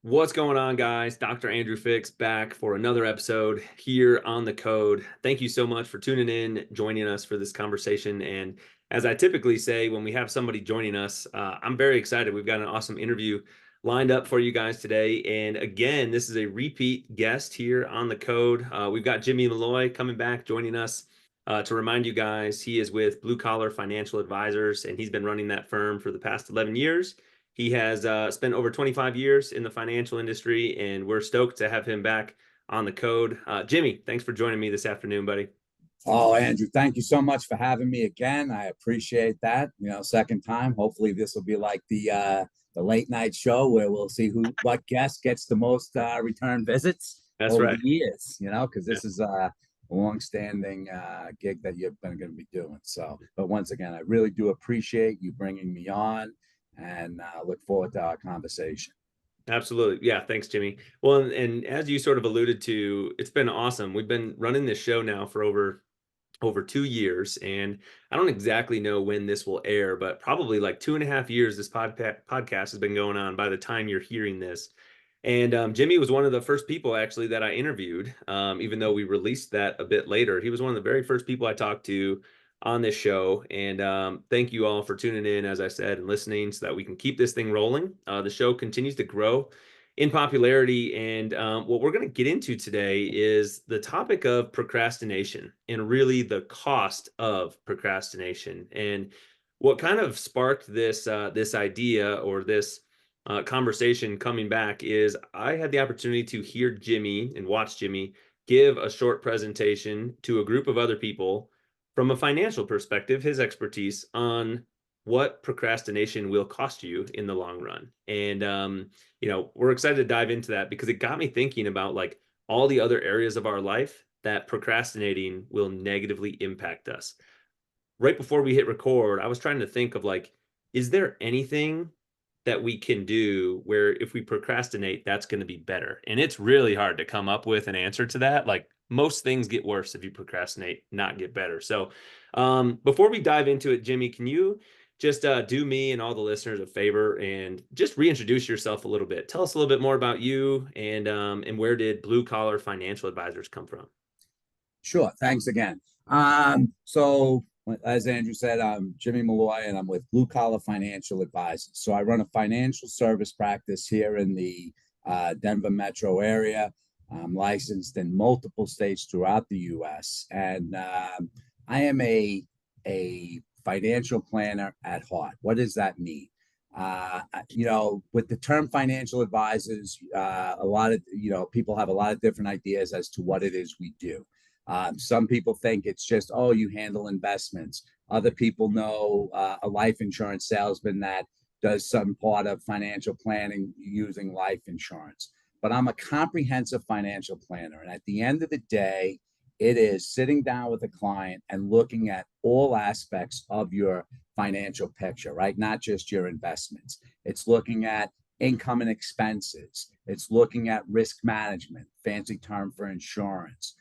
What's going on, guys? Dr. Andrew Fix back for another episode here on The Code. Thank you so much for tuning in, joining us for this conversation. And as I typically say, when we have somebody joining us, I'm very excited. We've got an awesome interview lined up for you guys today. And again, this is a repeat guest here on The Code. We've got Jimmy Molloy coming back, joining us. To remind you guys, he is with Blue Collar Financial Advisors, and he's been running that firm for the past 11 years. He has spent over 25 years in the financial industry, and we're stoked to have him back on The Code. Jimmy, thanks for joining me this afternoon, buddy. Oh, Andrew, thank you so much for having me again. I appreciate that. Second time. Hopefully, this will be like the late night show where we'll see what guest gets the most return visits That's over right. the years. Because Yeah. this is a long-standing gig that you're going to be doing. So, but once again, I really do appreciate you bringing me on, and look forward to our conversation. Absolutely. Yeah. Thanks, Jimmy. Well, and as you sort of alluded to, it's been awesome. We've been running this show now for over 2 years, and I don't exactly know when this will air, but probably like 2.5 years this podcast has been going on by the time you're hearing this. And Jimmy was one of the first people actually that I interviewed, even though we released that a bit later. He was one of the very first people I talked to on this show. And thank you all for tuning in, as I said, and listening so that we can keep this thing rolling. The show continues to grow in popularity. And what we're going to get into today is the topic of procrastination and really the cost of procrastination. And what kind of sparked this idea or this conversation coming back is I had the opportunity to hear Jimmy and watch Jimmy give a short presentation to a group of other people from a financial perspective, his expertise on what procrastination will cost you in the long run. And, we're excited to dive into that because it got me thinking about like all the other areas of our life that procrastinating will negatively impact us. Right before we hit record, I was trying to think of like, is there anything that we can do where if we procrastinate, that's going to be better? And it's really hard to come up with an answer to that. Like most things get worse if you procrastinate, not get better. So before we dive into it, Jimmy, can you just do me and all the listeners a favor and just reintroduce yourself a little bit? Tell us a little bit more about you and where did Blue Collar Financial Advisors come from? Sure. Thanks again. So, as Andrew said, I'm Jimmy Molloy, and I'm with Blue Collar Financial Advisors. So, I run a financial service practice here in the Denver metro area. I'm licensed in multiple states throughout the U.S., and I am a financial planner at heart. What does that mean? With the term financial advisors, a lot of people have a lot of different ideas as to what it is we do. Some people think it's just, oh, you handle investments. Other people know a life insurance salesman that does some part of financial planning using life insurance. But I'm a comprehensive financial planner. And at the end of the day, it is sitting down with a client and looking at all aspects of your financial picture, right? Not just your investments. It's looking at income and expenses. It's looking at risk management, fancy term for insurance.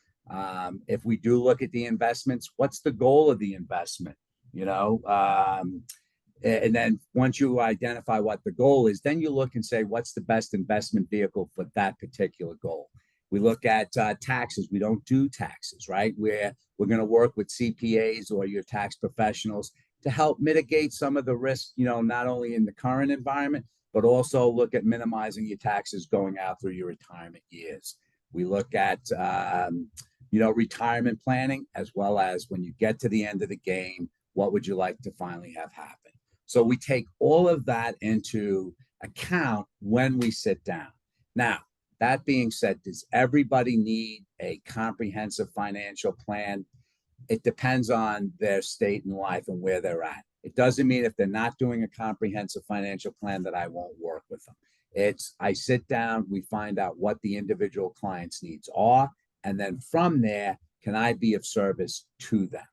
If we do look at the investments, what's the goal of the investment? And then once you identify what the goal is, then you look and say, what's the best investment vehicle for that particular goal? We look at taxes. We don't do taxes, right? We're going to work with CPAs or your tax professionals to help mitigate some of the risk, not only in the current environment, but also look at minimizing your taxes going out through your retirement years. We look at retirement planning, as well as when you get to the end of the game, what would you like to finally have happen? So we take all of that into account when we sit down. Now, that being said, does everybody need a comprehensive financial plan? It depends on their state in life and where they're at. It doesn't mean if they're not doing a comprehensive financial plan that I won't work with them. I sit down, we find out what the individual client's needs are, and then from there, can I be of service to them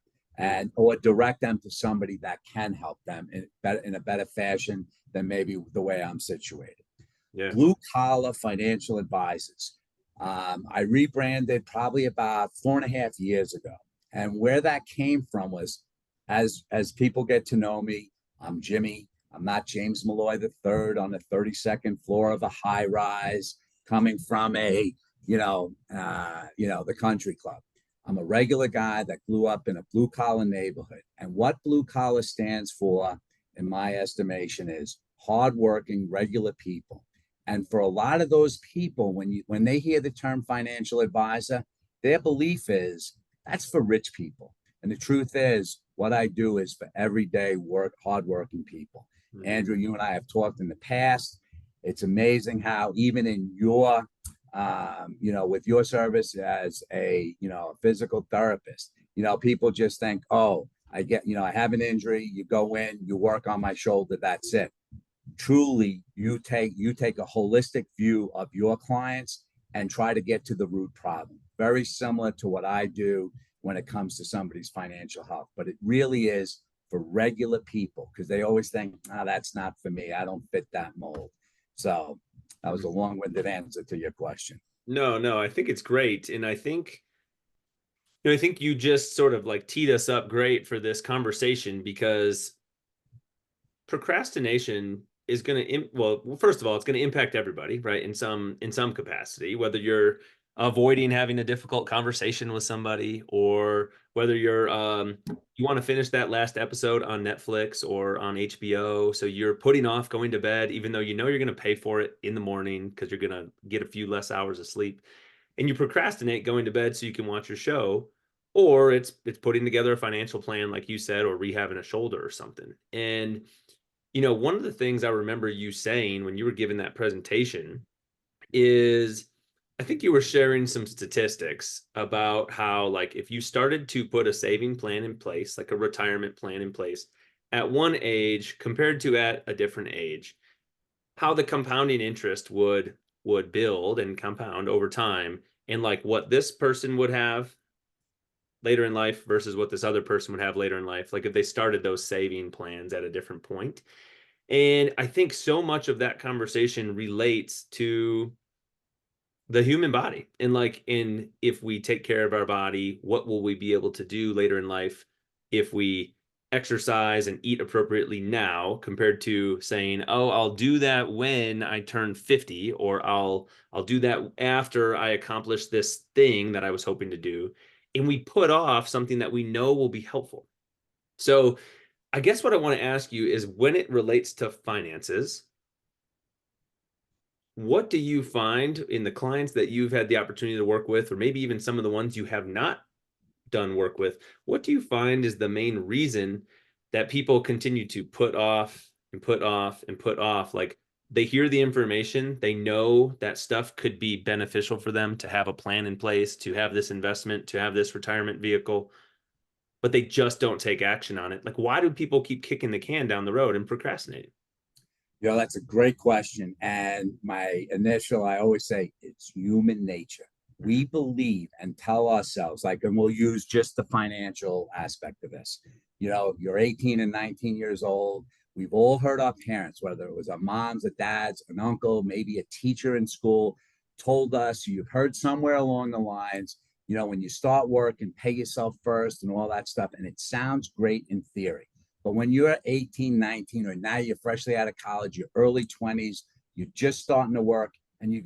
or direct them to somebody that can help them in a better fashion than maybe the way I'm situated. Yeah. Blue Collar Financial Advisors. I rebranded probably about 4.5 years ago. And where that came from was as people get to know me, I'm Jimmy. I'm not James Molloy the third on the 32nd floor of a high rise coming from the country club. I'm a regular guy that grew up in a blue collar neighborhood. And what blue collar stands for, in my estimation, is hardworking, regular people. And for a lot of those people, when they hear the term financial advisor, their belief is that's for rich people. And the truth is, what I do is for everyday hardworking people. Mhm. Andrew, you and I have talked in the past. It's amazing how even in your with your service as a physical therapist, people just think, oh, I have an injury. You go in, you work on my shoulder. That's it. Truly, you take a holistic view of your clients and try to get to the root problem. Very similar to what I do when it comes to somebody's financial health, but it really is for regular people because they always think, that's not for me. I don't fit that mold. So that was a long-winded answer to your question. No, no, I think it's great. And I think you just sort of like teed us up great for this conversation because procrastination is going to well, first of all, it's going to impact everybody, right? In some capacity, whether you're avoiding having a difficult conversation with somebody, or whether you want to finish that last episode on Netflix or on HBO, so you're putting off going to bed even though you know you're going to pay for it in the morning because you're going to get a few less hours of sleep, and you procrastinate going to bed so you can watch your show, or it's putting together a financial plan like you said, or rehabbing a shoulder or something. And one of the things I remember you saying when you were giving that presentation is I think you were sharing some statistics about how, like, if you started to put a saving plan in place, like a retirement plan in place, at one age compared to at a different age, how the compounding interest would build and compound over time, and like what this person would have later in life versus what this other person would have later in life, like if they started those saving plans at a different point. And I think so much of that conversation relates to the human body, and like, in if we take care of our body, what will we be able to do later in life if we exercise and eat appropriately now, compared to saying, oh, I'll do that when I turn 50, or I'll do that after I accomplish this thing that I was hoping to do. And we put off something that we know will be helpful. So I guess what I want to ask you is, when it relates to finances, what do you find in the clients that you've had the opportunity to work with, or maybe even some of the ones you have not done work with? What do you find is the main reason that people continue to put off and put off and put off? Like, they hear the information, they know that stuff could be beneficial for them to have a plan in place, to have this investment, to have this retirement vehicle, but they just don't take action on it. Like, why do people keep kicking the can down the road and procrastinating? That's a great question. And I always say it's human nature. We Mhm. believe and tell ourselves, like, and we'll use just the financial aspect of this. You're 18 and 19 years old. We've all heard our parents, whether it was our moms, our dads, an uncle, maybe a teacher in school, told us, you've heard somewhere along the lines, when you start work and pay yourself first and all that stuff. And it sounds great in theory. But when you're 18, 19, or now you're freshly out of college, your early 20s, you're just starting to work, and you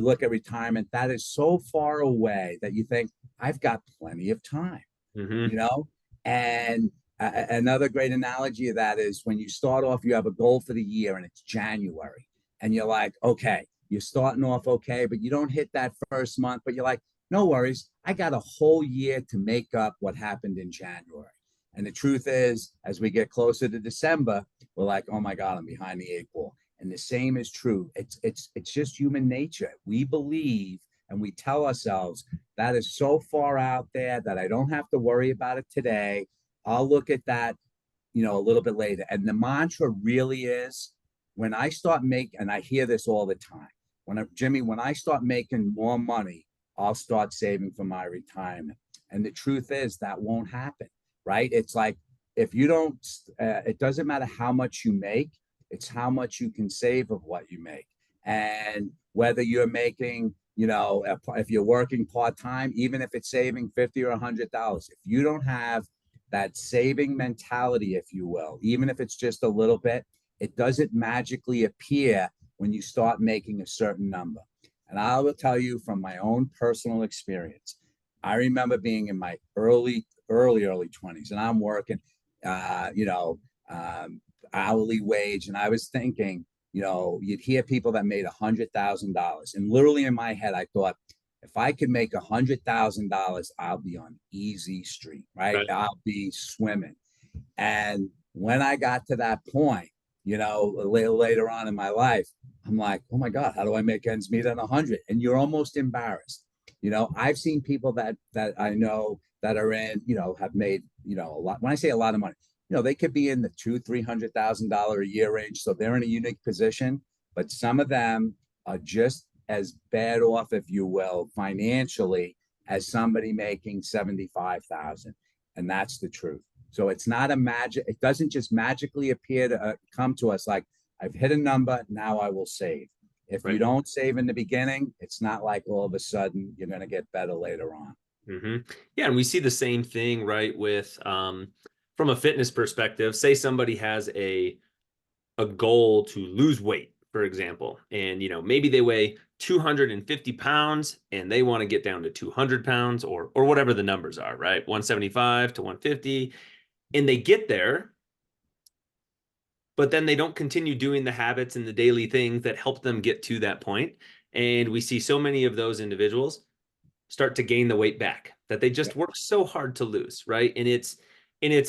look at retirement, that is so far away that you think, I've got plenty of time, you Mm-hmm. know? And another great analogy of that is when you start off, you have a goal for the year and it's January, and you're like, okay, you're starting off okay, but you don't hit that first month, but you're like, no worries. I got a whole year to make up what happened in January. And the truth is, as we get closer to December, we're like, oh my God, I'm behind the eight ball. And the same is true. It's just human nature. We believe and we tell ourselves that is so far out there that I don't have to worry about it today. I'll look at that, a little bit later. And the mantra really is, when I start making, and I hear this all the time, when I start making more money, I'll start saving for my retirement. And the truth is that won't happen, right? It's like, if you don't, it doesn't matter how much you make, it's how much you can save of what you make. And whether you're making, if you're working part time, even if it's saving 50 or $100, if you don't have that saving mentality, if you will, even if it's just a little bit, it doesn't magically appear when you start making a certain number. And I will tell you from my own personal experience, I remember being in my early 20s, and I'm working, uh, you know, um, hourly wage. And I was thinking, you'd hear people that made $100,000. And literally in my head, I thought, if I could make $100,000, I'll be on easy street, right? Right. I'll be swimming. And when I got to that point, later on in my life, I'm like, oh my God, how do I make ends meet on 100? And you're almost embarrassed. I've seen people that I know that are in, have made, a lot. When I say a lot of money, they could be in the $200,000-$300,000 a year range. So they're in a unique position, but some of them are just as bad off, if you will, financially as somebody making 75,000. And that's the truth. So it's not a magic. It doesn't just magically appear to come to us like, I've hit a number, now I will save. If you Right. don't save in the beginning, it's not like all of a sudden you're going to get better later on. Yeah, and we see the same thing, right, with from a fitness perspective. Say somebody has a goal to lose weight, for example, and maybe they weigh 250 pounds and they want to get down to 200 pounds or whatever the numbers are, right? 175 to 150, and they get there, but then they don't continue doing the habits and the daily things that help them get to that point. And we see so many of those individuals start to gain the weight back that they Yeah. just work so hard to lose, right? And it's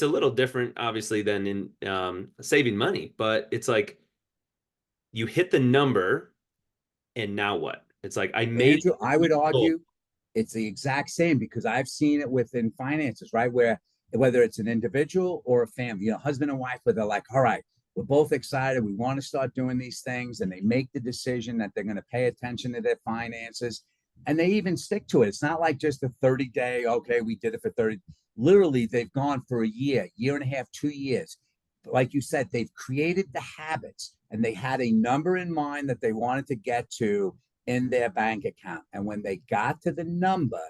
a little different, obviously, than in saving money, but it's like you hit the number, and now what? It's like I made Andrew, I would the goal. argue it's the exact same because I've seen it within finances, right? Where whether it's an individual or a family, husband and wife, where they're like, all right, we're both excited. We want to start doing these things. And they make the decision that they're going to pay attention to their finances. And they even stick to it. It's not like just a 30-day, okay, we did it for 30. Literally, they've gone for a year and a half, 2 years. Like you said, they've created the habits and they had a number in mind that they wanted to get to in their bank account. And when they got to the number,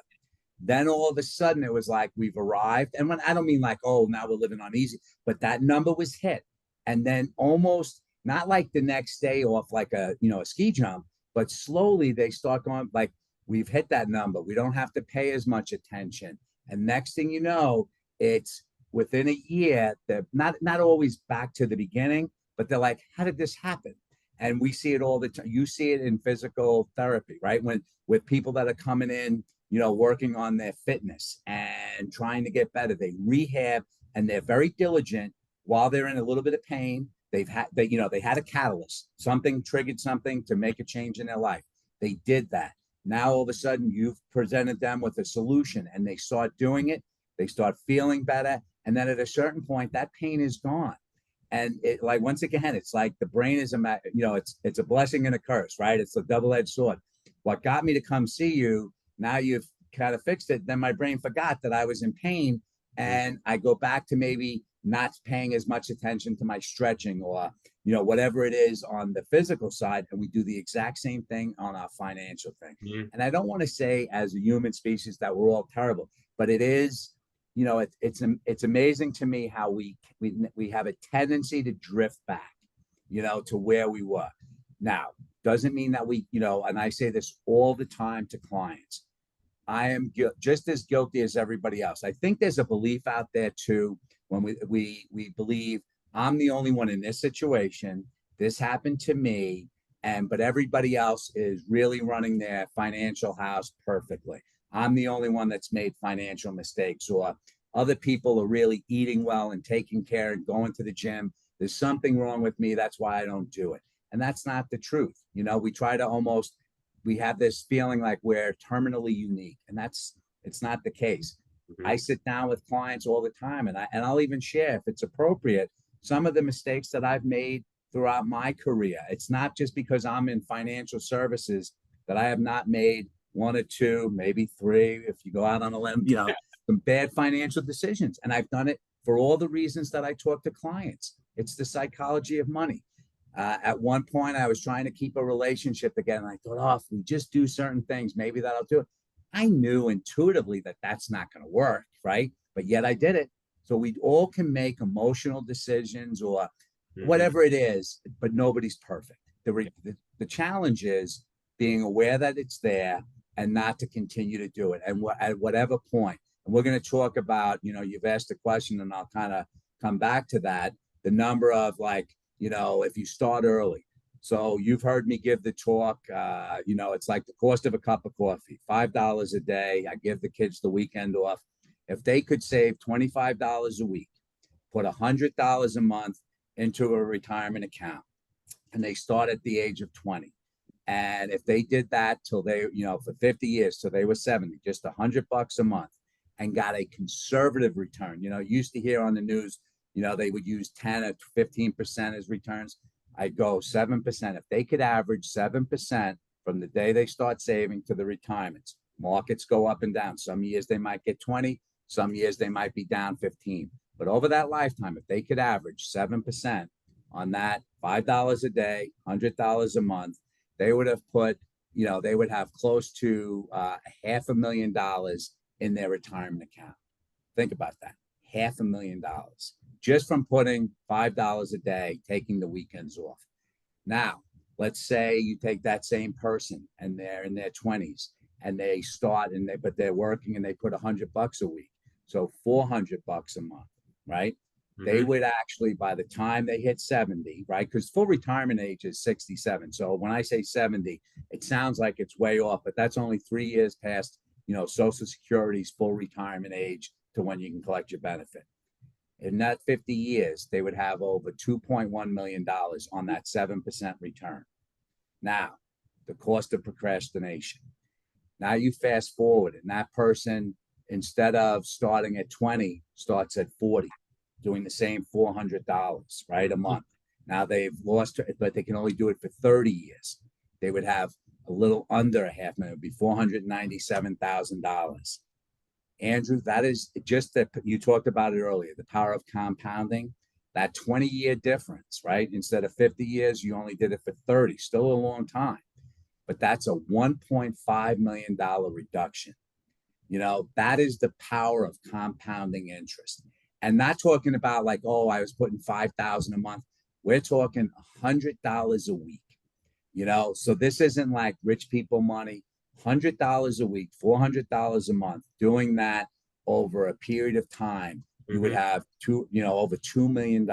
then all of a sudden it was like we've arrived. And when I don't mean like, oh, now we're living on easy, but that number was hit. And then almost not like the next day off like a ski jump, but slowly they start going like, we've hit that number. We don't have to pay as much attention. And next thing you know, it's within a year, they're not always back to the beginning, but they're like, how did this happen? And we see it all the time. You see it in physical therapy, right? When with people that are coming in, working on their fitness and trying to get better, they rehab and they're very diligent while they're in a little bit of pain. They had a catalyst, something triggered something to make a change in their life. They did that. Now all of a sudden you've presented them with a solution and they start doing it. They start feeling better. And then at a certain point, that pain is gone. And it like once again, it's like the brain is it's a blessing and a curse, right? It's a double-edged sword. What got me to come see you, now you've kind of fixed it, then my brain forgot that I was in pain, and I go back to maybe not paying as much attention to my stretching or whatever it is on the physical side, and we do the exact same thing on our financial thing. Mhm. And I don't want to say as a human species that we're all terrible, but it is, it's amazing to me how we have a tendency to drift back, to where we were. Now, doesn't mean that and I say this all the time to clients. I am just as guilty as everybody else. I think there's a belief out there too when we believe I'm the only one in this situation. This happened to me, but everybody else is really running their financial house perfectly. I'm the only one that's made financial mistakes, or other people are really eating well and taking care and going to the gym. There's something wrong with me. That's why I don't do it. And that's not the truth. We try to we have this feeling like we're terminally unique, and it's not the case. I Mhm. sit down with clients all the time, and I'll even share, if it's appropriate, some of the mistakes that I've made throughout my career. It's not just because I'm in financial services that I have not made one or two, maybe three, if you go out on a limb, some bad financial decisions. And I've done it for all the reasons that I talk to clients. It's the psychology of money. At one point, I was trying to keep a relationship again. And I thought, oh, if we just do certain things, maybe that'll do it. I knew intuitively that that's not going to work, right? But yet I did it. So we all can make emotional decisions or Hmm. whatever it is, but nobody's perfect. The challenge is being aware that it's there and not to continue to do it. And at whatever point, and we're going to talk about, you've asked a question and I'll kind of come back to that. The number of like, if you start early. So you've heard me give the talk, it's like the cost of a cup of coffee, $5 a day. I give the kids the weekend off. If they could save $25 a week, put $100 a month into a retirement account, and they start at the age of 20. And if they did that till they, for 50 years, till they were 70, just $100 a month and got a conservative return. You used to hear on the news, they would use 10 or 15% as returns. I'd go 7%. If they could average 7% from the day they start saving to the retirements, markets go up and down. Some years they might get 20, some years they might be down 15. But over that lifetime, if they could average 7% on that, $5 a day, $100 a month, they would have put, they would have close to $500,000 in their retirement account. Think about that, $500,000 just from putting $5 a day, taking the weekends off. Now, let's say you take that same person and they're in their 20s and they start but they're working and they put $100 a week, so $400 a month, right? They Hmm. would actually, by the time they hit 70, right? Because full retirement age is 67. So when I say 70, it sounds like it's way off, but that's only 3 years past, Social Security's full retirement age to when you can collect your benefit. In that 50 years, they would have over $2.1 million on that 7% return. Now, the cost of procrastination. Now you fast forward, and that person, instead of starting at 20, starts at 40, doing the same $400, right, a month. Now they've lost, but they can only do it for 30 years. They would have a little under a half million, it would be $497,000. Andrew, that is just that you talked about it earlier, the power of compounding, that 20-year difference, right? Instead of 50 years, you only did it for 30, still a long time. But that's a $1.5 million reduction. That is the power of compounding interest. And not talking about like, oh, I was putting 5,000 a month. We're talking $100 a week. So this isn't like rich people money. $100 a week, $400 a month, doing that over a period of time, you would Hmm. have over $2 million.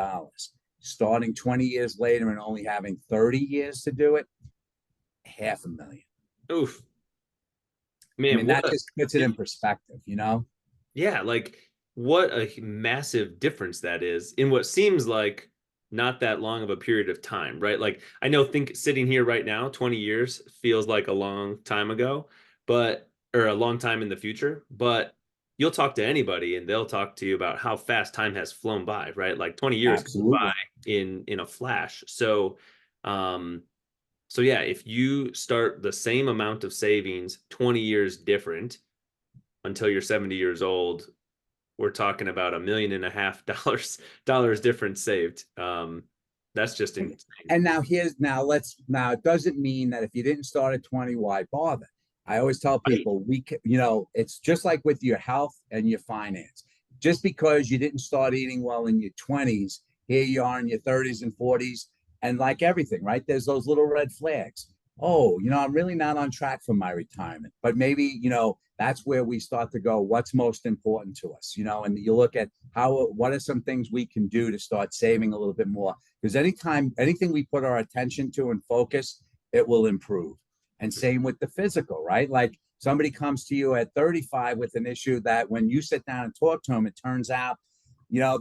Starting 20 years later and only having 30 years to do it, $500,000. Oof, I man, mean, what that a just puts it in perspective. yeah, like what a massive difference that is in what seems like not that long of a period of time, right? Like I know think sitting here right now, 20 years feels like a long time ago, but or a long time in the future, but you'll talk to anybody and they'll talk to you about how fast time has flown by, right? Like 20 years goes by Absolutely. in a flash. Um so yeah, if you start the same amount of savings 20 years different until you're 70 years old, we're talking about $1.5 million difference saved. That's just And, insane. and now it doesn't mean that if you didn't start at 20, why bother? I always tell Right. people it's just like with your health and your finance. Just because you didn't start eating well in your 20s, here you are in your 30s and 40s, and like everything, right? There's those little red flags. Oh, I'm really not on track for my retirement. But maybe, that's where we start to go, what's most important to us, and you look at what are some things we can do to start saving a little bit more, because anything we put our attention to and focus, it will improve. And same with the physical, right? Like somebody comes to you at 35 with an issue that when you sit down and talk to them, it turns out,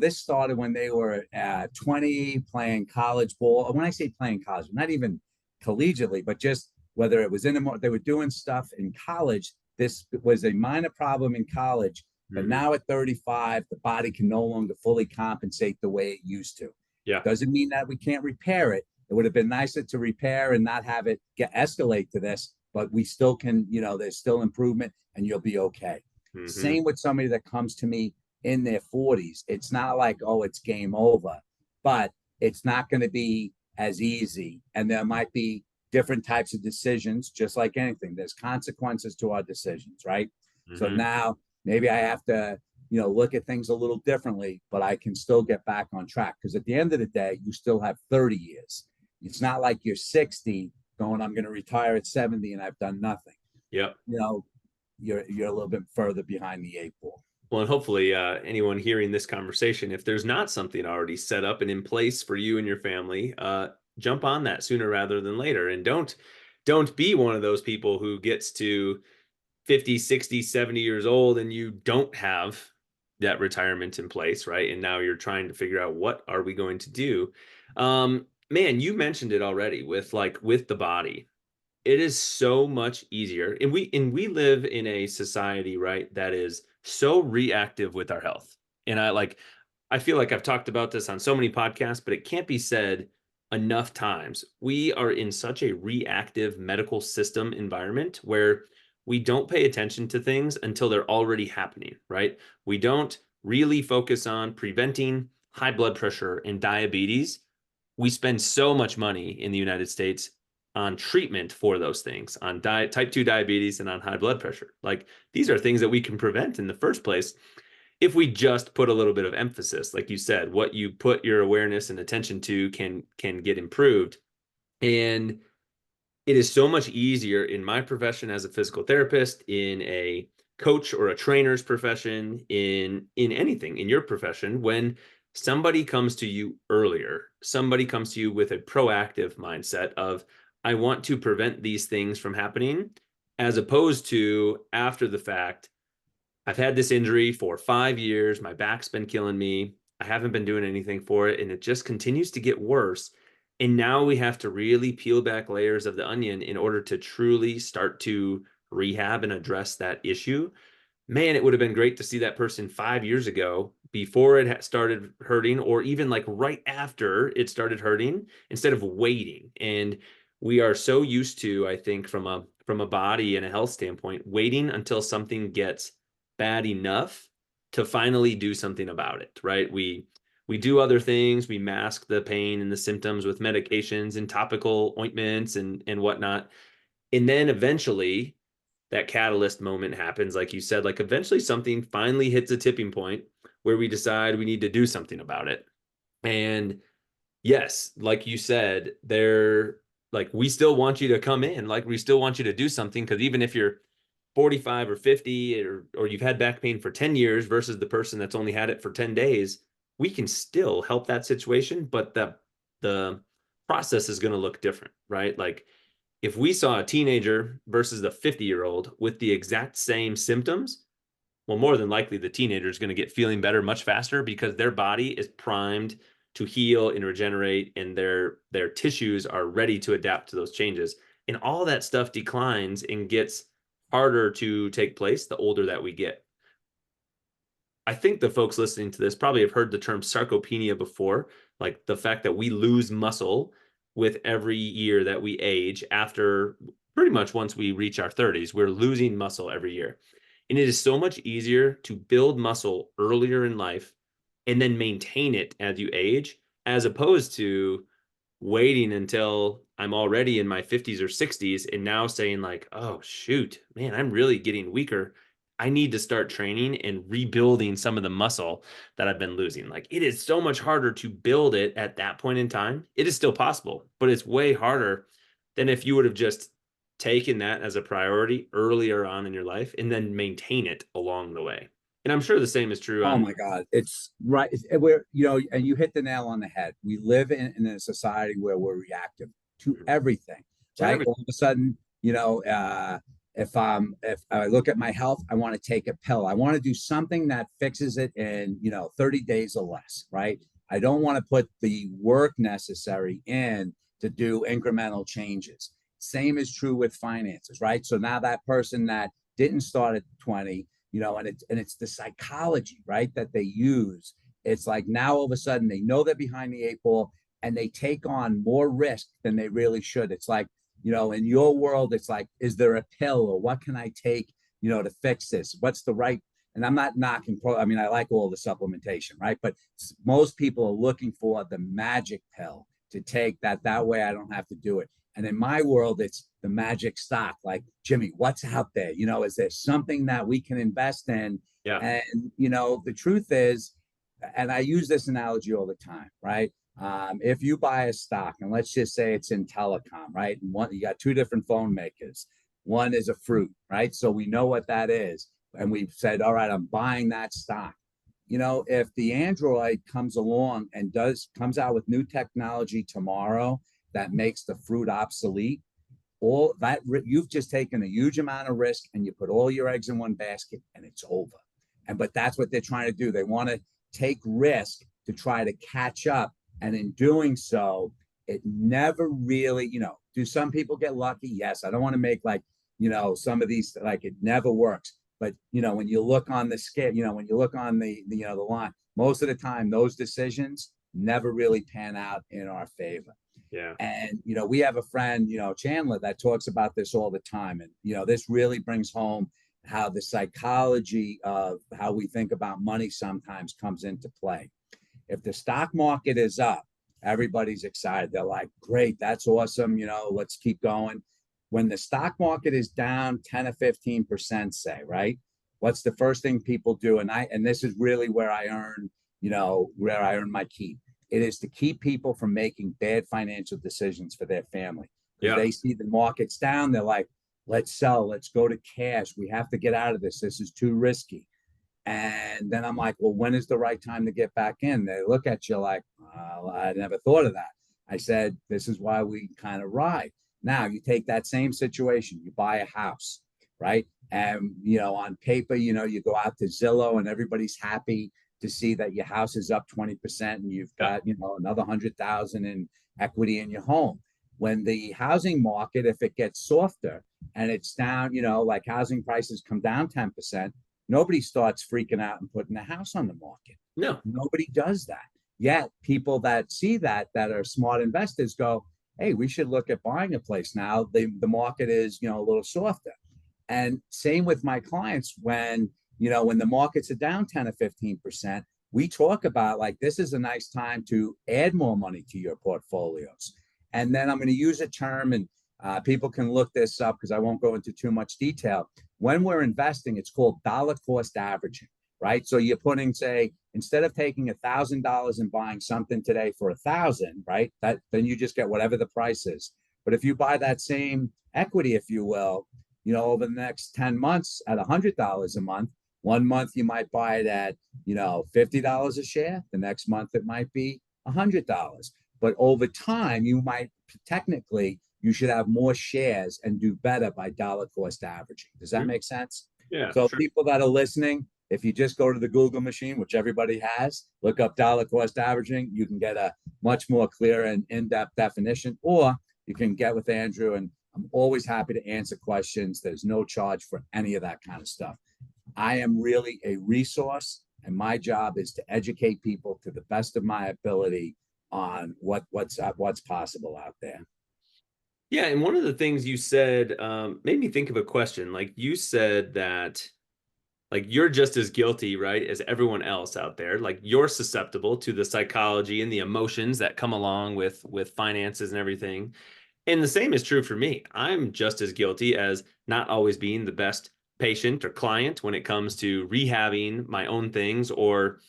this started when they were 20 playing college ball. When I say playing college, not even collegiately, but just whether it was they were doing stuff in college. This was a minor problem in college, but Mhm. now at 35, the body can no longer fully compensate the way it used to. Yeah. Doesn't mean that we can't repair it. It would have been nicer to repair and not have it escalate to this, but we still can, there's still improvement and you'll be okay. Hmm. Same with somebody that comes to me in their 40s. It's not like, oh, it's game over, but it's not going to be as easy. And there might be different types of decisions, just like anything. There's consequences to our decisions, right? So Hmm. now maybe I have to, look at things a little differently, but I can still get back on track. Because at the end of the day, you still have 30 years. It's not like you're 60 going, I'm going to retire at 70 and I've done nothing. Yep. You know, you're a little bit further behind the eight ball. Well, and hopefully, anyone hearing this conversation, if there's not something already set up and in place for you and your family, jump on that sooner rather than later. And don't be one of those people who gets to 50, 60, 70 years old and you don't have that retirement in place, right? And now you're trying to figure out, what are we going to do? Man, you mentioned it already with the body. It is so much easier. And we live in a society, right, that is so reactive with our health. And I feel like I've talked about this on so many podcasts, but it can't be said enough times. We are in such a reactive medical system environment where we don't pay attention to things until they're already happening, right? We don't really focus on preventing high blood pressure and diabetes. We spend so much money in the United States on treatment for those things, on type 2 diabetes and on high blood pressure. Like, these are things that we can prevent in the first place if we just put a little bit of emphasis. Like you said, what you put your awareness and attention to can get improved. And it is so much easier in my profession as a physical therapist, in a coach or a trainer's profession, in anything in your profession, when somebody comes to you earlier, somebody comes to you with a proactive mindset of, I want to prevent these things from happening, as opposed to after the fact, I've had this injury for 5 years. My back's been killing me. I haven't been doing anything for it, and it just continues to get worse. And now we have to really peel back layers of the onion in order to truly start to rehab and address that issue. Man, it would have been great to see that person 5 years ago before it started hurting, or even like right after it started hurting, instead of waiting. And we are so used to, I think, from a body and a health standpoint, waiting until something gets bad enough to finally do something about it, right? We do other things. We mask the pain and the symptoms with medications and topical ointments and whatnot. And then eventually that catalyst moment happens, like you said. Like, eventually something finally hits a tipping point where we decide we need to do something about it. And yes, like you said, they're like, we still want you to come in, like we still want you to do something, because even if you're 45 or 50, or you've had back pain for 10 years versus the person that's only had it for 10 days, we can still help that situation, but the process is going to look different, right? Like, if we saw a teenager versus a 50-year-old with the exact same symptoms, well, more than likely the teenager is going to get feeling better much faster, because their body is primed to heal and regenerate, and their tissues are ready to adapt to those changes. And all that stuff declines and gets harder to take place the older that we get. I think the folks listening to this probably have heard the term sarcopenia before, like the fact that we lose muscle with every year that we age. After pretty much once we reach our 30s, we're losing muscle every year. And it is so much easier to build muscle earlier in life and then maintain it as you age, as opposed to waiting until I'm already in my 50s or 60s and now saying, like, oh shoot, man, I'm really getting weaker. I need to start training and rebuilding some of the muscle that I've been losing. Like, it is so much harder to build it at that point in time. It is still possible, but it's way harder than if you would have just taken that as a priority earlier on in your life and then maintain it along the way. And I'm sure the same is true Oh on. my God, it's right. We're, and you hit the nail on the head. We live in a society where we're reactive to everything, To right? everything. All of a sudden, if I look at my health, I want to take a pill. I want to do something that fixes it in 30 days or less, right? I don't want to put the work necessary in to do incremental changes. Same is true with finances, right? So now that person that didn't start at 20, and it's the psychology, right, that they use. It's like, now all of a sudden they know they're behind the eight ball and they take on more risk than they really should. It's like, in your world, it's like, is there a pill, or what can I take, to fix this? What's the right? And I'm not knocking I mean, I like all the supplementation, right? But most people are looking for the magic pill. to take that. That way I don't have to do it. And in my world, it's the magic stock. Like, Jimmy, what's out there? Is there something that we can invest in? Yeah. And, the truth is, and I use this analogy all the time, right? If you buy a stock, and let's just say it's in telecom, right? And you got two different phone makers. One is a fruit, right? So we know what that is. And we've said, all right, I'm buying that stock. If the Android comes along and comes out with new technology tomorrow that makes the fruit obsolete, all that you've just taken a huge amount of risk and you put all your eggs in one basket and it's over. But that's what they're trying to do. They want to take risk to try to catch up. And in doing so, it never really, do some people get lucky? Yes. I don't want to make some of these, it never works. But, when you look on the scale, when you look on the line, most of the time, those decisions never really pan out in our favor. Yeah. And, we have a friend, Chandler, that talks about this all the time. And, this really brings home how the psychology of how we think about money sometimes comes into play. If the stock market is up, everybody's excited. They're like, great, that's awesome. Let's keep going. When the stock market is down 10 or 15%, say, right? What's the first thing people do? And this is really where I earn, where I earn my keep. It is to keep people from making bad financial decisions for their family. Because Yeah. they see the market's down, they're like, let's sell, let's go to cash. We have to get out of this. This is too risky. And then I'm like, well, when is the right time to get back in? They look at you like, well, I never thought of that. I said, this is why we kind of ride. Now you take that same situation, you buy a house, right? And, on paper, you go out to Zillow and everybody's happy to see that your house is up 20% and you've Yeah. got, another 100,000 in equity in your home. When the housing market, if it gets softer and it's down, like housing prices come down 10%, nobody starts freaking out and putting a house on the market. No. Nobody does that. Yet people that see that are smart investors go, hey, we should look at buying a place now. The market is, a little softer. And same with my clients when, when the markets are down 10 or 15%, we talk about like, this is a nice time to add more money to your portfolios. And then I'm going to use a term, and people can look this up because I won't go into too much detail. When we're investing, it's called dollar cost averaging, right? So you're putting, say, instead of taking $1,000 and buying something today for 1,000, right? Then you just get whatever the price is. But if you buy that same equity, if you will, over the next 10 months at $100 a month, 1 month you might buy it at, $50 a share. The next month it might be $100. But over time, you should have more shares and do better by dollar cost averaging. Does that make sense? Yeah. So Sure. people that are listening, if you just go to the Google machine, which everybody has, look up dollar cost averaging, you can get a much more clear and in-depth definition, or you can get with Andrew, and I'm always happy to answer questions. There's no charge for any of that kind of stuff. I am really a resource, and my job is to educate people to the best of my ability on what's possible out there. Yeah, and one of the things you said made me think of a question. Like you said that like you're just as guilty, right, as everyone else out there. Like you're susceptible to the psychology and the emotions that come along with finances and everything. And the same is true for me. I'm just as guilty as not always being the best patient or client when it comes to rehabbing my own things. Or,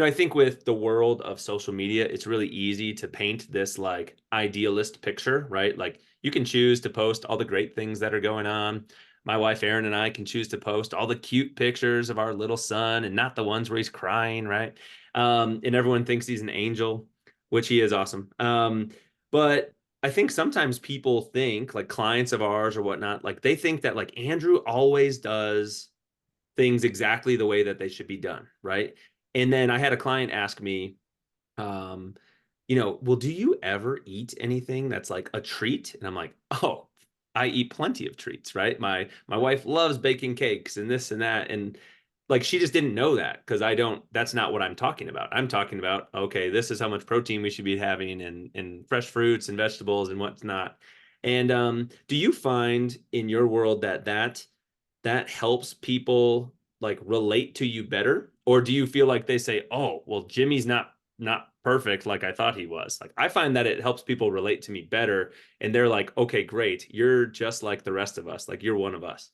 I think with the world of social media, it's really easy to paint this like idealist picture, right? Like you can choose to post all the great things that are going on. My wife, Erin, and I can choose to post all the cute pictures of our little son and not the ones where he's crying, right? And everyone thinks he's an angel, which he is awesome. But I think sometimes people think, like clients of ours or whatnot, like they think that like Andrew always does things exactly the way that they should be done, right? And then I had a client ask me, um, well, do you ever eat anything that's like a treat? And I'm like, oh, I eat plenty of treats, right? My wife loves baking cakes and this and that. And like she just didn't know that because that's not what I'm talking about. I'm talking about, okay, this is how much protein we should be having and fresh fruits and vegetables and what's not. And do you find in your world that helps people like relate to you better? Or do you feel like they say, oh, well, Jimmy's not not perfect like I thought he was. Like I find that it helps people relate to me better, and they're like, okay, great, you're just like the rest of us. Like you're one of us.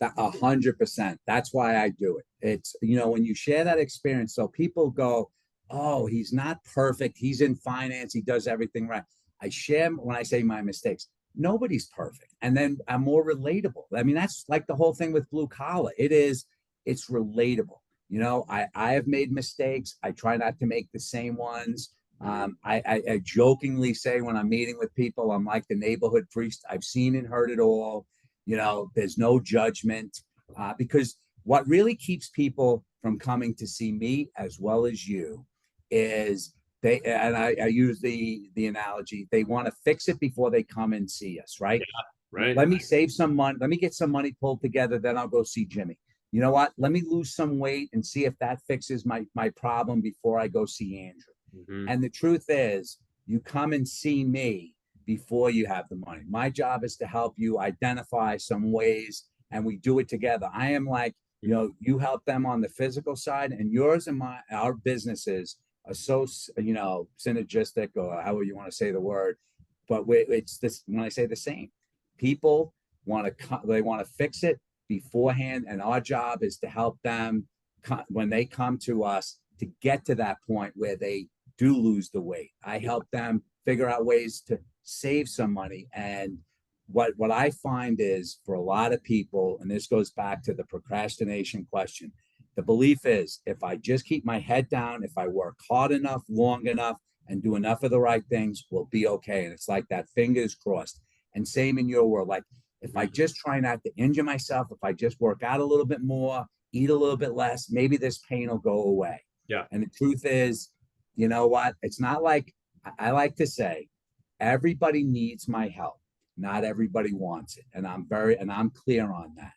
That 100%. That's why I do it. It's, when you share that experience, so people go, oh, he's not perfect. He's in finance. He does everything right. I share when I say my mistakes. Nobody's perfect. And then I'm more relatable. I mean, that's like the whole thing with blue collar. It's relatable. I have made mistakes. I try not to make the same ones. Mhm. I jokingly say when I'm meeting with people, I'm like the neighborhood priest. I've seen and heard it all. There's no judgment, because what really keeps people from coming to see me as well as you is I use the analogy, they want to fix it before they come and see us, right? Yeah, right. Let me save some money, let me get some money pulled together, then I'll go see Jimmy. You know what, let me lose some weight and see if that fixes my problem before I go see Andrew. Hmm. And the truth is, you come and see me before you have the money. My job is to help you identify some ways, and we do it together. I am like, you help them on the physical side, and yours and our businesses are so, synergistic, or however you want to say the word. But it's this, when I say the same, people they want to fix it beforehand, and our job is to help them when they come to us to get to that point where they do lose the weight. I help them figure out ways to save some money. And what I find is, for a lot of people, and this goes back to the procrastination question, the belief is, if I just keep my head down, if I work hard enough, long enough, and do enough of the right things, we'll be okay. And it's like that, fingers crossed. And same in your world. Like, if I Hmm. just try not to injure myself, if I just work out a little bit more, eat a little bit less, maybe this pain will go away. Yeah. And the truth is, you know what? It's not like, I like to say, everybody needs my help. Not everybody wants it. And I'm clear on that.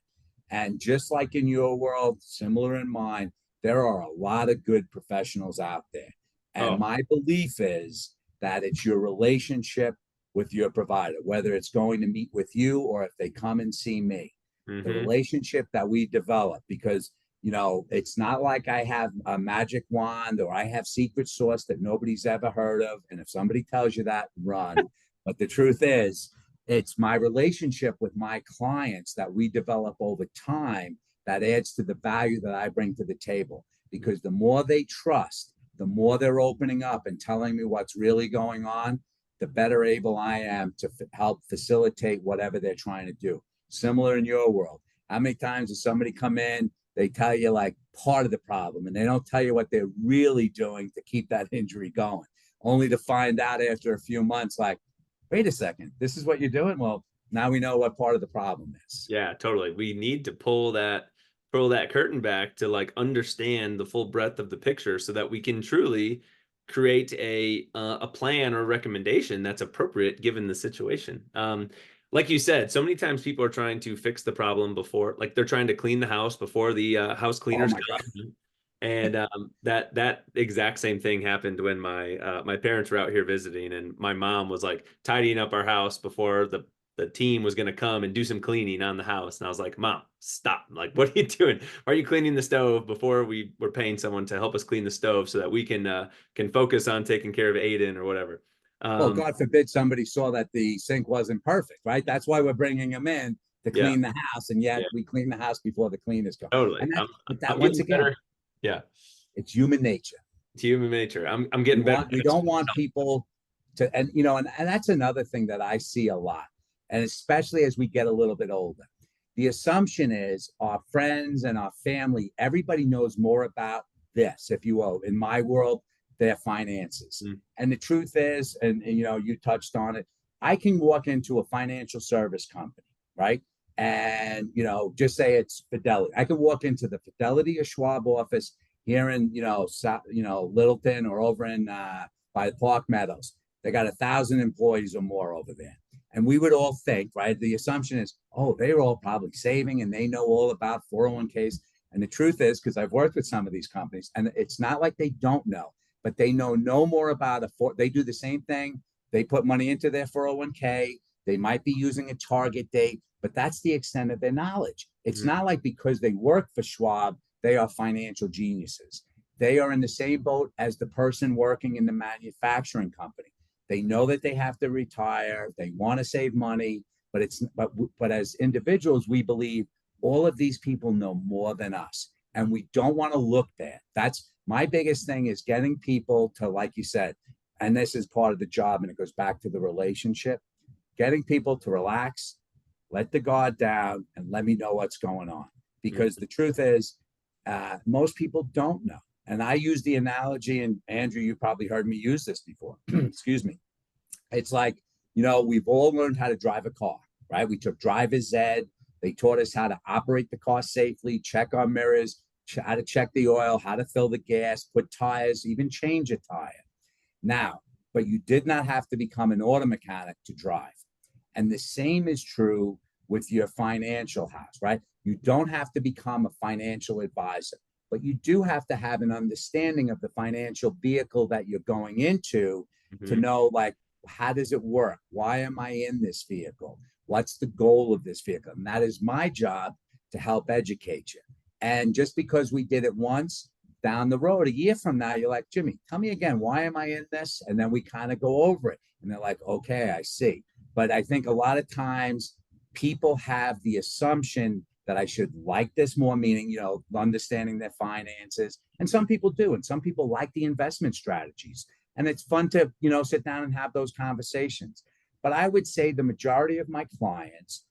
And just like in your world, similar in mine, there are a lot of good professionals out there. And Oh. my belief is that it's your relationship with your provider, whether it's going to meet with you or if they come and see me, the Hmm. relationship that we develop, because it's not like I have a magic wand or I have secret sauce that nobody's ever heard of. And if somebody tells you that, run. But the truth is, it's my relationship with my clients that we develop over time that adds to the value that I bring to the table. Because the more they trust, the more they're opening up and telling me what's really going on, the better able I am to help facilitate whatever they're trying to do. Similar in your world. How many times does somebody come in, they tell you like part of the problem, and they don't tell you what they're really doing to keep that injury going, only to find out after a few months, like, wait a second, this is what you're doing? Well, now we know what part of the problem is. Yeah, totally. We need to pull that curtain back to like understand the full breadth of the picture so that we can truly create a plan or recommendation that's appropriate given the situation. Like you said, so many times people are trying to fix the problem before, like they're trying to clean the house before the house Oh cleaners my God. come. And that exact same thing happened when my parents were out here visiting, and my mom was like tidying up our house before the team was going to come and do some cleaning on the house. And I was like, Mom, stop. Like, what are you doing? Why are you cleaning the stove before we were paying someone to help us clean the stove so that we can focus on taking care of Aiden or whatever? Well, Um, God forbid somebody saw that the sink wasn't perfect, right? That's why we're bringing them in to yeah, clean the house, and yet yeah, we clean the house before the cleaners come. totally. And I'm, that I'm once getting again, better. Yeah. it's human nature. It's human nature. I'm getting better We at it. don't want people to, and that's another thing that I see a lot, and especially as we get a little bit older. The assumption is our friends and our family, everybody knows more about this, if you will, in my world, their finances. Mm, And the truth is, and you touched on it, I can walk into a financial service company, right? And just say it's Fidelity. I can walk into the Fidelity or Schwab office here in Littleton, or over in by the Park Meadows. They got 1,000 employees or more over there, and we would all think, right? The assumption is, oh, they're all probably saving and they know all about 401ks. And the truth is, because I've worked with some of these companies, and it's not like they don't know, but they know no more about they do the same thing. They put money into their 401k. They might be using a target date, but that's the extent of their knowledge. It's mhm. not like because they work for Schwab, they are financial geniuses. They are in the same boat as the person working in the manufacturing company. They know that they have to retire. They want to save money, but as individuals, we believe all of these people know more than us, and we don't want to look bad. That's my biggest thing, is getting people to, like you said, and this is part of the job, and it goes back to the relationship, getting people to relax, let the guard down, and let me know what's going on. Because the truth is, most people don't know. And I use the analogy, and Andrew, you probably heard me use this before. Excuse me. It's like, we've all learned how to drive a car, right? We took driver's ed. They taught us how to operate the car safely, check our mirrors, how to check the oil, how to fill the gas, put tires, even change a tire. Now, but you did not have to become an auto mechanic to drive. And the same is true with your financial house, right? You don't have to become a financial advisor, but you do have to have an understanding of the financial vehicle that you're going into to Mm-hmm. know, like, how does it work? Why am I in this vehicle? What's the goal of this vehicle? And that is my job, to help educate you. And just because we did it once, down the road, a year from now, you're like, Jimmy, tell me again, why am I in this? And then we kind of go over it. And they're like, okay, I see. But I think a lot of times people have the assumption that I should like this more, meaning, understanding their finances. And some people do. And some people like the investment strategies. And it's fun to, sit down and have those conversations. But I would say the majority of my clients,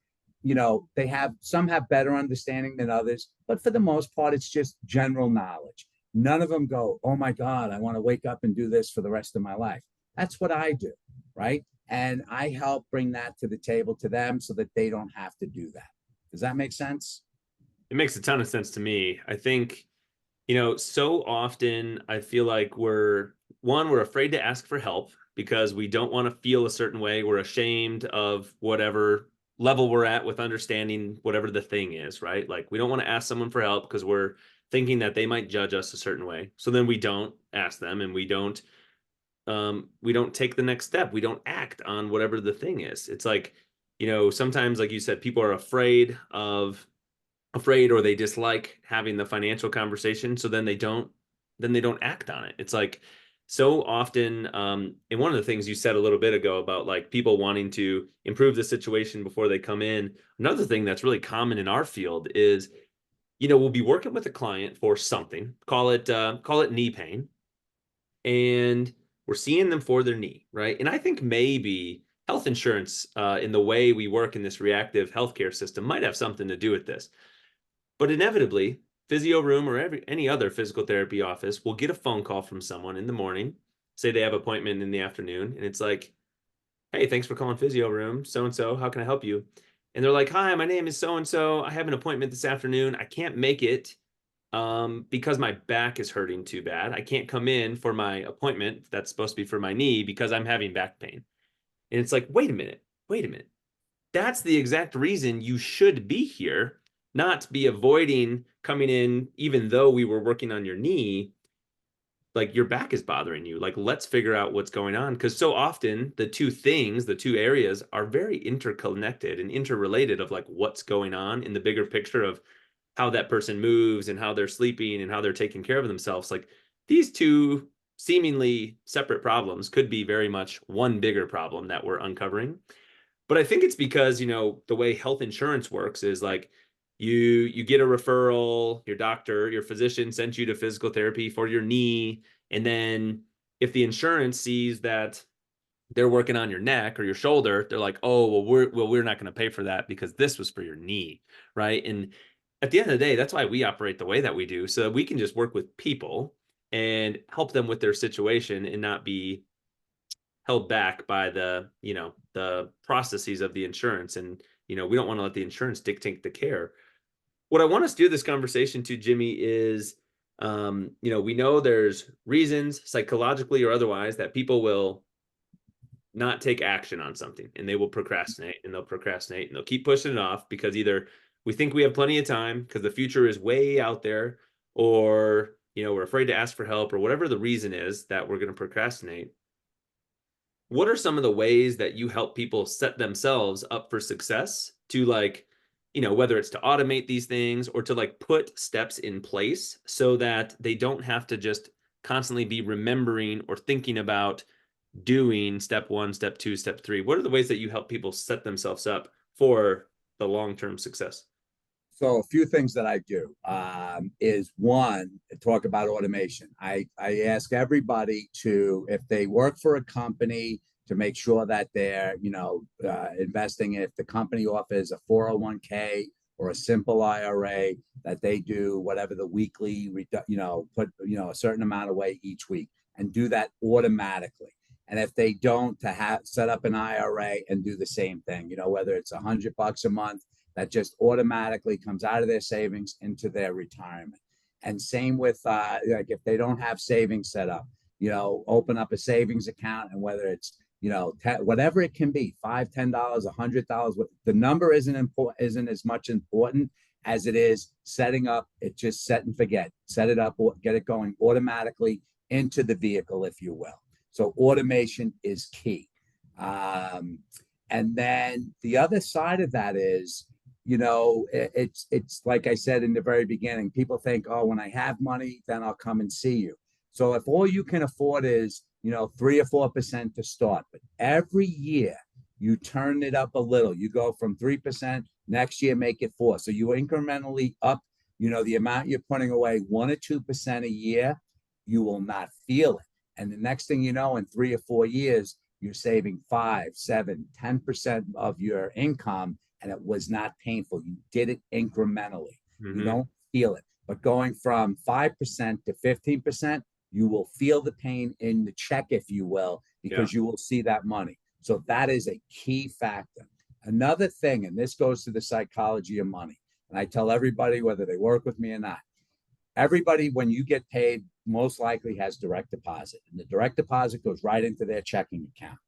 some have better understanding than others, but for the most part, it's just general knowledge. None of them go, oh my God, I want to wake up and do this for the rest of my life. That's what I do, right? And I help bring that to the table to them so that they don't have to do that. Does that make sense? It makes a ton of sense to me. I think, so often I feel like we're afraid to ask for help because we don't want to feel a certain way. We're ashamed of whatever level we're at with understanding whatever the thing is, right? Like we don't want to ask someone for help because we're thinking that they might judge us a certain way. So then we don't ask them, and we don't take the next step. We don't act on whatever the thing is. It's like, sometimes, like you said, people are afraid or they dislike having the financial conversation, so then they don't act on it. It's like so often, and one of the things you said a little bit ago about like people wanting to improve the situation before they come in, another thing that's really common in our field is, we'll be working with a client for something, call it knee pain, and we're seeing them for their knee, right? And I think maybe health insurance, in the way we work in this reactive healthcare system, might have something to do with this. But inevitably, physio room or any other physical therapy office will get a phone call from someone in the morning, say they have an appointment in the afternoon, and it's like, hey, thanks for calling physio room, so and so, how can I help you? And they're like, hi, my name is so and so. I have an appointment this afternoon. I can't make it because my back is hurting too bad. I can't come in for my appointment that's supposed to be for my knee because I'm having back pain. And it's like, wait a minute. That's the exact reason you should be here, not be avoiding coming in, even though we were working on your knee. Like your back is bothering you. Like, let's figure out what's going on. Because so often the two areas are very interconnected and interrelated of like what's going on in the bigger picture of how that person moves and how they're sleeping and how they're taking care of themselves. Like these two seemingly separate problems could be very much one bigger problem that we're uncovering. But I think it's because, the way health insurance works is like you get a referral, your doctor, your physician sent you to physical therapy for your knee, and then if the insurance sees that they're working on your neck or your shoulder, they're like, "Oh, well we're not going to pay for that because this was for your knee." Right? And at the end of the day, that's why we operate the way that we do, so that we can just work with people and help them with their situation and not be held back by the processes of the insurance. And we don't want to let the insurance dictate the care. What I want us to do this conversation to, Jimmy, is we know there's reasons psychologically or otherwise that people will not take action on something, and they will procrastinate and they'll procrastinate and they'll keep pushing it off because either we think we have plenty of time because the future is way out there, or we're afraid to ask for help, or whatever the reason is that we're going to procrastinate. What are some of the ways that you help people set themselves up for success to like whether it's to automate these things or to like put steps in place so that they don't have to just constantly be remembering or thinking about doing step one, step two, step three? What are the ways that you help people set themselves up for the long-term success? So a few things that I do is one, talk about automation. I ask everybody to, if they work for a company, to make sure that they're, investing. If the company offers a 401k or a simple IRA, that they do whatever the weekly, put, a certain amount away each week and do that automatically. And if they don't, to have set up an IRA and do the same thing, whether it's $100 a month that just automatically comes out of their savings into their retirement. And same with like if they don't have savings set up, open up a savings account, and whether it's whatever it can be, $5, $10, $100, the number isn't as much important as it is setting up it. Just set and forget, set it up or get it going automatically into the vehicle, if you will. So automation is key. And then the other side of that is, it's like I said in the very beginning, people think, oh, when I have money, then I'll come and see you. So if all you can afford is, 3 or 4% to start, but every year you turn it up a little, you go from 3%, next year make it 4. So you incrementally up, the amount you're putting away 1 or 2% a year, you will not feel it. And the next thing you know, in 3 or 4 years, you're saving 5, 7, 10% of your income, and it was not painful. You did it incrementally. You don't feel it. But going from 5% to 15%, you will feel the pain in the check, if you will, because you will see that money. So that is a key factor. Another thing, and this goes to the psychology of money, and I tell everybody, whether they work with me or not, everybody, when you get paid, most likely has direct deposit, and the direct deposit goes right into their checking account.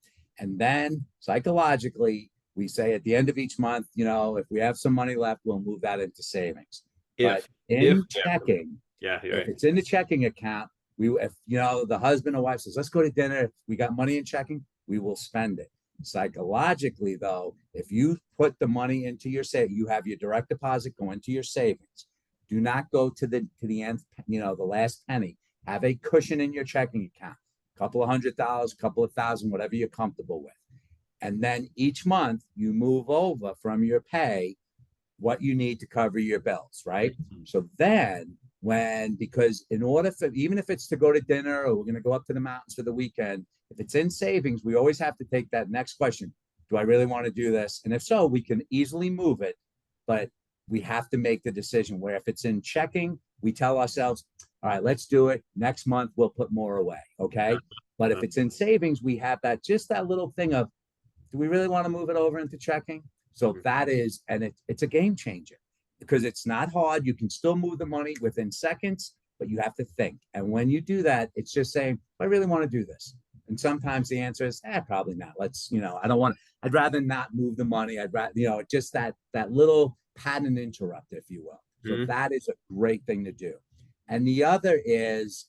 And then psychologically, we say at the end of each month, if we have some money left, we'll move that into savings. But If in checking, you're if right. it's in the checking account, if the husband or wife says, let's go to dinner, if we got money in checking, we will spend it. Psychologically, though, if you put the money into your you have your direct deposit go into your savings. Do not go to the nth, the last penny. Have a cushion in your checking account, a couple of $100, a couple of thousand, whatever you're comfortable with. And then each month you move over from your pay what you need to cover your bills, right? So then because in order for, even if it's to go to dinner or we're going to go up to the mountains for the weekend, if it's in savings, we always have to take that next question. Do I really want to do this? And if so, we can easily move it, but we have to make the decision where if it's in checking, we tell ourselves, all right, let's do it. Next month, we'll put more away. Okay. But if it's in savings, we have just that little thing of, do we really want to move it over into checking? So that is, and it's a game changer because it's not hard. You can still move the money within seconds, but you have to think. And when you do that, it's just saying, I really want to do this. And sometimes the answer is, probably not. I don't want, I'd rather not move the money. I'd rather, just that little pattern interrupt, if you will. So that is a great thing to do. And the other is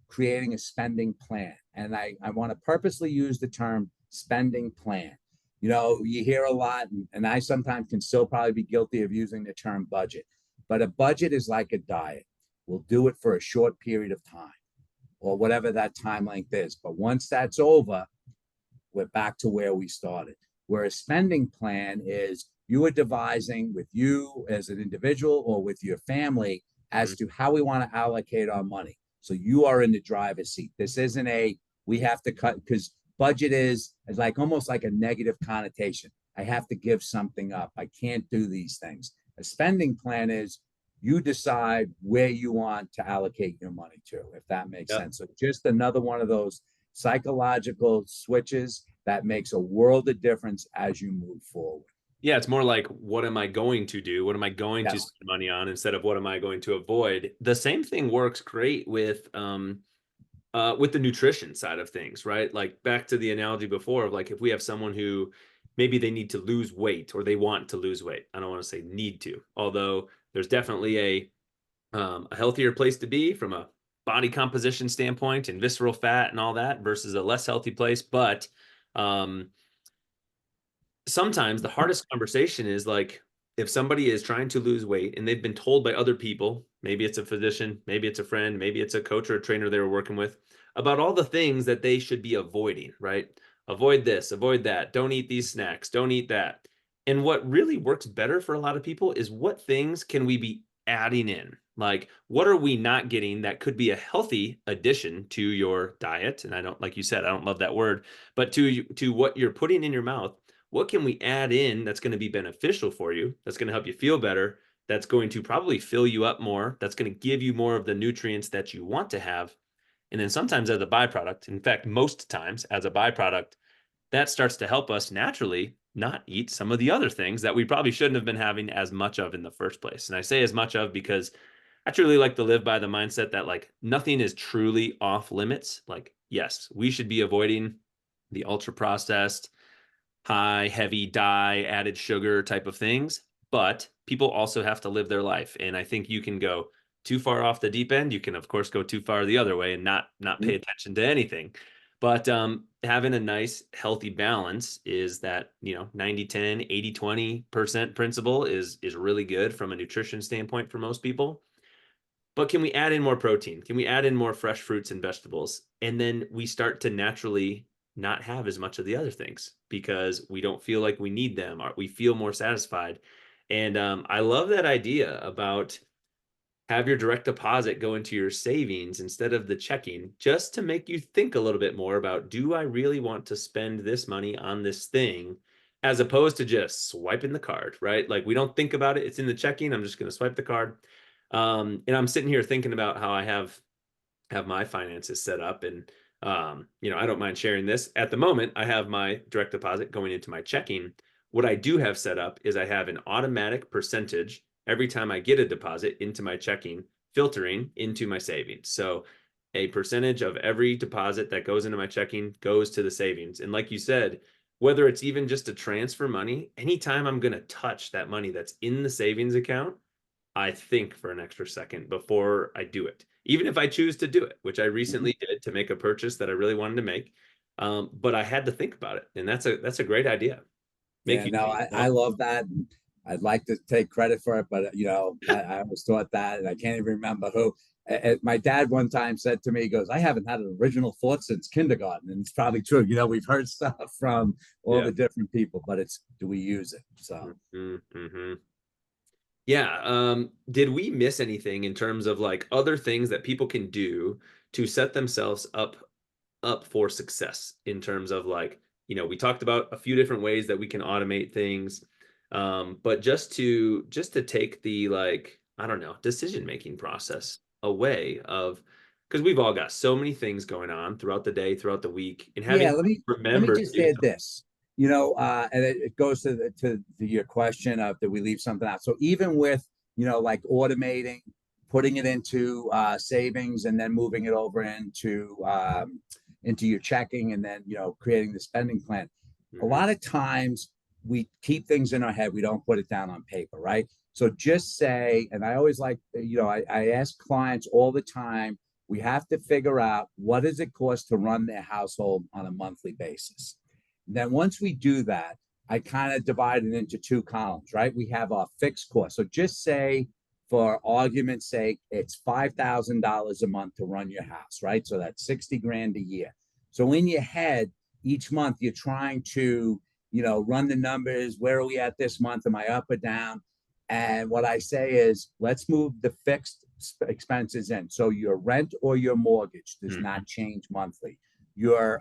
creating a spending plan. And I want to purposely use the term spending plan. You hear a lot, and I sometimes can still probably be guilty of using the term budget, but a budget is like a diet. We'll do it for a short period of time or whatever that time length is. But once that's over, we're back to where we started. Where a spending plan is, you are devising with you as an individual or with your family as to how we want to allocate our money. So you are in the driver's seat. This isn't we have to cut, because budget is like almost like a negative connotation. I have to give something up. I can't do these things. A spending plan is you decide where you want to allocate your money to, if that makes sense. So just another one of those psychological switches that makes a world of difference as you move forward. Yeah, it's more like, what am I going to do? What am I going to spend money on instead of what am I going to avoid? The same thing works great with the nutrition side of things, right? Like back to the analogy before of like, if we have someone who maybe they need to lose weight or they want to lose weight. I don't want to say need to, although there's definitely a healthier place to be from a body composition standpoint and visceral fat and all that versus a less healthy place. But sometimes the hardest conversation is like, if somebody is trying to lose weight and they've been told by other people, maybe it's a physician, maybe it's a friend, maybe it's a coach or a trainer they were working with, about all the things that they should be avoiding, right? Avoid this, avoid that, don't eat these snacks, don't eat that. And what really works better for a lot of people is what things can we be adding in? Like, what are we not getting that could be a healthy addition to your diet? And I don't, like you said, I don't love that word, but to what you're putting in your mouth, what can we add in that's going to be beneficial for you, that's going to help you feel better, that's going to probably fill you up more, that's going to give you more of the nutrients that you want to have. And then sometimes as a byproduct, in fact, most times as a byproduct, that starts to help us naturally not eat some of the other things that we probably shouldn't have been having as much of in the first place. And I say as much of because I truly like to live by the mindset that like nothing is truly off limits. Like, yes, we should be avoiding the ultra processed, high, heavy dye, added sugar type of things. But people also have to live their life. And I think you can go too far off the deep end. You can, of course, go too far the other way and not pay attention to anything. But having a nice, healthy balance is that, 90-10, 80-20% principle is really good from a nutrition standpoint for most people. But can we add in more protein? Can we add in more fresh fruits and vegetables? And then we start to naturally not have as much of the other things because we don't feel like we need them, or we feel more satisfied. And I love that idea about have your direct deposit go into your savings instead of the checking, just to make you think a little bit more about, do I really want to spend this money on this thing, as opposed to just swiping the card, right? Like we don't think about it. It's in the checking. I'm just going to swipe the card. And I'm sitting here thinking about how I have my finances set up, and I don't mind sharing this. At the moment, I have my direct deposit going into my checking. What I do have set up is I have an automatic percentage every time I get a deposit into my checking, filtering into my savings. So a percentage of every deposit that goes into my checking goes to the savings. And like you said, whether it's even just to transfer money, anytime I'm going to touch that money that's in the savings account, I think for an extra second before I do it, even if I choose to do it, which I Mhm. recently did to make a purchase that I really wanted to make. But I had to think about it, and that's a great idea. Make Yeah, you, no, I love that. And I'd like to take credit for it, but I always thought that, and I can't even remember who. My dad one time said to me, he goes, "I haven't had an original thought since kindergarten," and it's probably true. We've heard stuff from all yeah. the different people, but it's do we use it? So Mm-hmm. Yeah. Did we miss anything in terms of like other things that people can do to set themselves up for success in terms of like, we talked about a few different ways that we can automate things. But just to take the like, I don't know, decision making process away of, because we've all got so many things going on throughout the day, throughout the week, and yeah, having let me remember to just do add something. this. And it goes to your question of did we leave something out? So even with like automating, putting it into savings, and then moving it over into your checking, and then creating the spending plan. A Mhm. lot of times we keep things in our head. We don't put it down on paper, right? So just say, and I always like, I ask clients all the time, we have to figure out what does it cost to run their household on a monthly basis. And then once we do that, I kind of divide it into two columns, right? We have our fixed cost. So just say, for argument's sake, it's $5,000 a month to run your house, right? So that's 60 grand a year. So in your head, each month you're trying to, run the numbers. Where are we at this month? Am I up or down? And what I say is, let's move the fixed expenses in. So your rent or your mortgage does Mhm. not change monthly. Your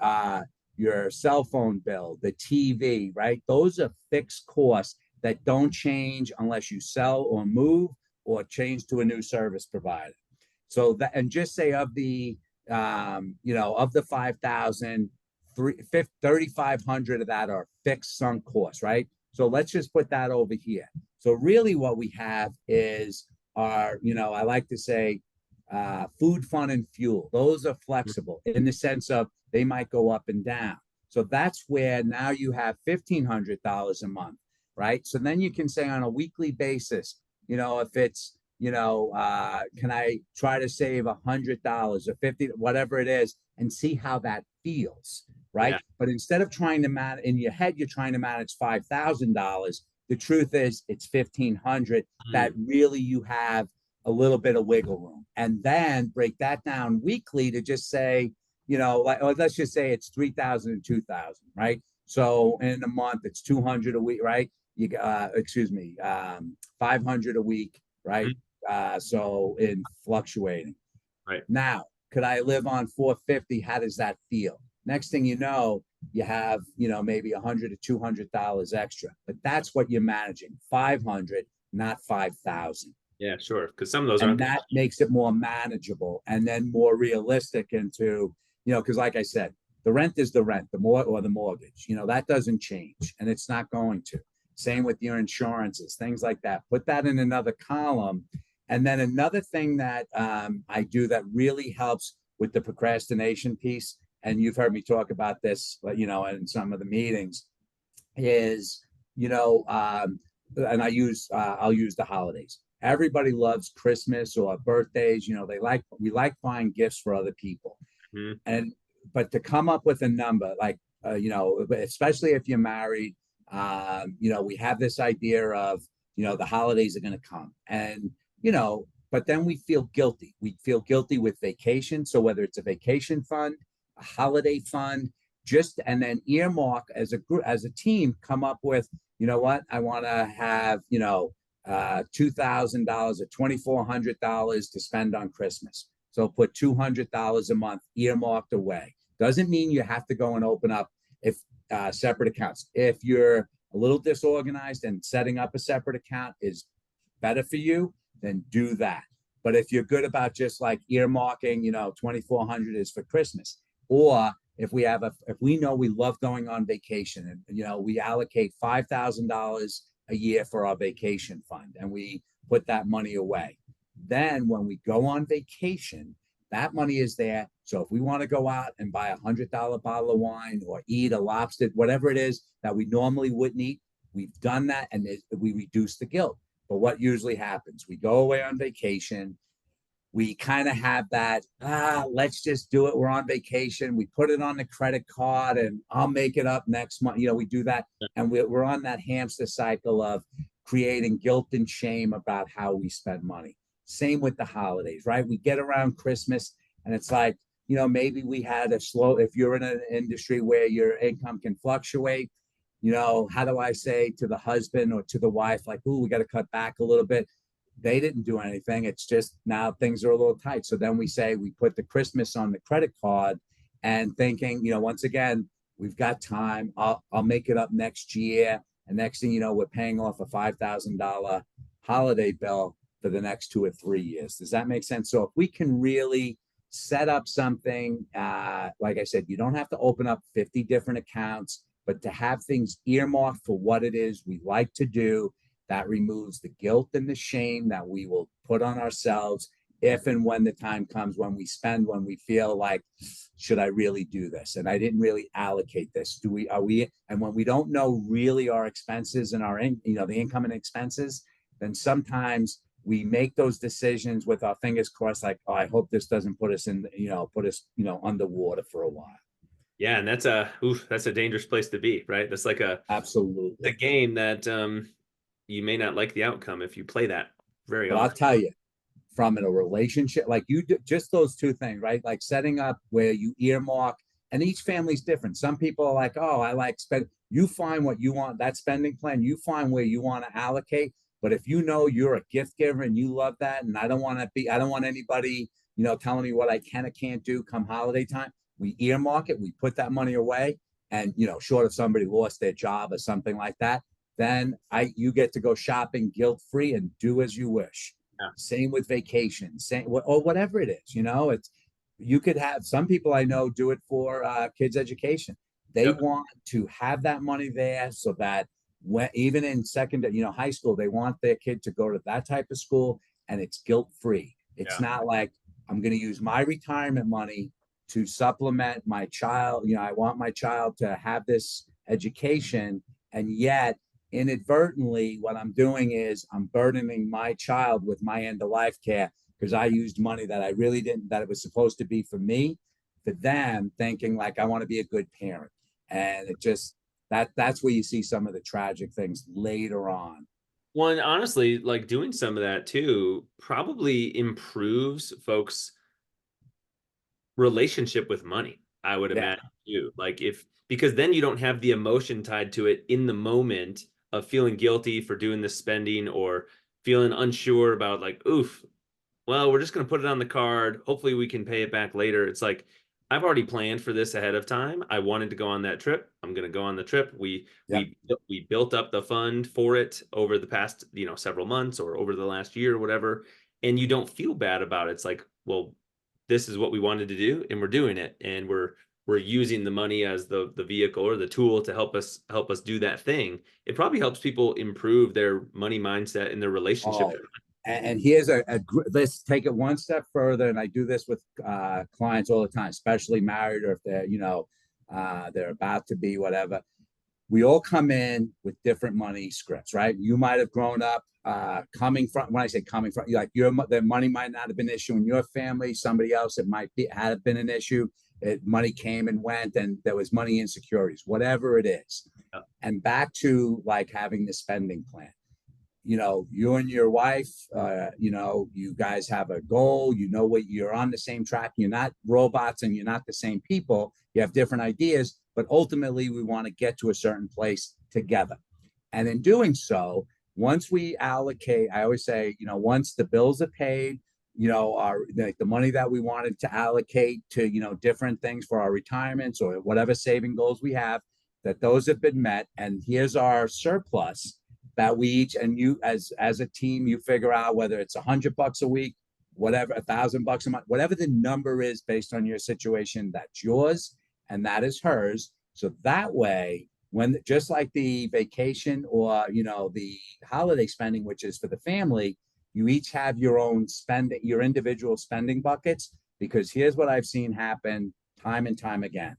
cell phone bill, the TV, right? Those are fixed costs that don't change unless you sell or move or change to a new service provider. So that, and just say of the 5,000, 3,500 of that are fixed sunk costs, right? So let's just put that over here. So really what we have is I like to say, food, fun, and fuel. Those are flexible in the sense of they might go up and down. So that's where now you have $1,500 a month, right? So then you can say on a weekly basis, if it's, can I try to save $100 or 50, whatever it is, and see how that feels, Yeah. right? But instead of trying to manage in your head, you're trying to manage $5,000. the truth is it's 1,500. That Mm, really you have a little bit of wiggle room, and then break that down weekly to just say, like, or let's just say it's 3,000 and 2,000, right? So in a month it's 200 a week, right? Excuse me, 500 a week, right? mm, So in fluctuating. right. Now, could I live on 450? How does that feel? Next thing you know, you have, maybe 100 to $200 extra, but that's what you're managing, 500, not 5,000. Yeah, sure. Because some of those And aren't. that makes it more manageable and then more realistic into, because like I said, the rent is the rent, or the mortgage, that doesn't change and it's not going to. Same with your insurances, things like that. Put that in another column. And then another thing that I do that really helps with the procrastination piece, and you've heard me talk about this, in some of the meetings, is, and I'll use the holidays. Everybody loves Christmas or birthdays. We like buying gifts for other people, Mhm. and but to come up with a number like, especially if you're married, we have this idea of, the holidays are going to come, and but then we feel guilty. We feel guilty with vacation. So whether it's a vacation fund, a holiday fund, just and then earmark as a group, as a team, come up with, what I want to have, $2,000 or $2,400 to spend on Christmas. So put $200 a month earmarked away. Doesn't mean you have to go and open up if separate accounts. If you're a little disorganized and setting up a separate account is better for you, then do that. But if you're good about just like earmarking, 2,400 is for Christmas, or if we know we love going on vacation, and we allocate $5,000 a year for our vacation fund, and we put that money away. Then when we go on vacation, that money is there. So if we want to go out and buy $100 bottle of wine or eat a lobster, whatever it is that we normally wouldn't eat, we've done that, and we reduce the guilt. But what usually happens? We go away on vacation. We kind of have that, let's just do it. We're on vacation. We put it on the credit card and I'll make it up next month. We do that. And we're on that hamster cycle of creating guilt and shame about how we spend money. Same with the holidays, right? We get around Christmas and it's like, maybe we had if you're in an industry where your income can fluctuate, how do I say to the husband or to the wife, like, "Ooh, we got to cut back a little bit." They didn't do anything. It's just now things are a little tight. So then we say we put the Christmas on the credit card, and thinking, once again, we've got time. I'll make it up next year. And next thing you know, we're paying off a $5,000 holiday bill for the next 2 or 3 years. Does that make sense? So if we can really set up something, like I said, you don't have to open up 50 different accounts, but to have things earmarked for what it is we like to do, that removes the guilt and the shame that we will put on ourselves if and when the time comes when we feel like, should I really do this? And I didn't really allocate this. And when we don't know really our expenses and the income and expenses, then sometimes we make those decisions with our fingers crossed, like, oh, I hope this doesn't put us underwater for a while. Yeah, and that's a dangerous place to be, right? That's like a Absolutely. game that you may not like the outcome if you play that very But I'll often. tell you, from a relationship, like you do, just those two things, right? Like setting up where you earmark, and each family's different. Some people are like, oh, I like spend. You find what you want, that spending plan. You find where you want to allocate. But if you're a gift giver and you love that, and I don't want anybody, telling me what I can or can't do come holiday time. We earmark it. We put that money away, and short of somebody lost their job or something like that, then you get to go shopping guilt free and do as you wish. Yeah. Same with vacation, same or whatever it is. It's you could have some people I know do it for kids' education. They Yep. want to have that money there so that when even in high school, they want their kid to go to that type of school, and it's guilt free. It's Yeah. not like I'm going to use my retirement money to supplement my child. I want my child to have this education, and yet inadvertently, what I'm doing is I'm burdening my child with my end of life care because I used money that I really didn't, that it was supposed to be for me, for them, thinking like I want to be a good parent. And it just, That's where you see some of the tragic things later on. One, honestly, like doing some of that too probably improves folks' relationship with money, I would Yeah. imagine too. Like if because then you don't have the emotion tied to it in the moment of feeling guilty for doing this spending or feeling unsure about like, oof, well, we're just going to put it on the card. Hopefully we can pay it back later. It's like I've already planned for this ahead of time. I wanted to go on that trip. I'm going to go on the trip. We Yep. we we built up the fund for it over the past, several months or over the last year or whatever, and you don't feel bad about it. It's like, well, this is what we wanted to do and we're doing it and we're using the money as the vehicle or the tool to help us do that thing. It probably helps people improve their money mindset and their relationship. Oh, and here's let's take it one step further. And I do this with clients all the time, especially married or if they're about to be whatever. We all come in with different money scripts, right? You might have grown up coming from, when I say coming from, like the money might not have been an issue in your family. Somebody else, it might be had been an issue. Money came and went, and there was money insecurities, whatever it is. And back to like having the spending plan. You and your wife, you guys have a goal, what you're on the same track. You're not robots and you're not the same people. You have different ideas, but ultimately we want to get to a certain place together. And in doing so, once we allocate, I always say, once the bills are paid, our like the money that we wanted to allocate to, different things for our retirements or whatever saving goals we have, that those have been met. And here's our surplus that we each and you as a team, you figure out whether it's $100 a week, whatever, $1,000 a month, whatever the number is based on your situation, that's yours and that is hers. So that way, when just like the vacation or the holiday spending, which is for the family, you each have your own spending, your individual spending buckets. Because here's what I've seen happen time and time again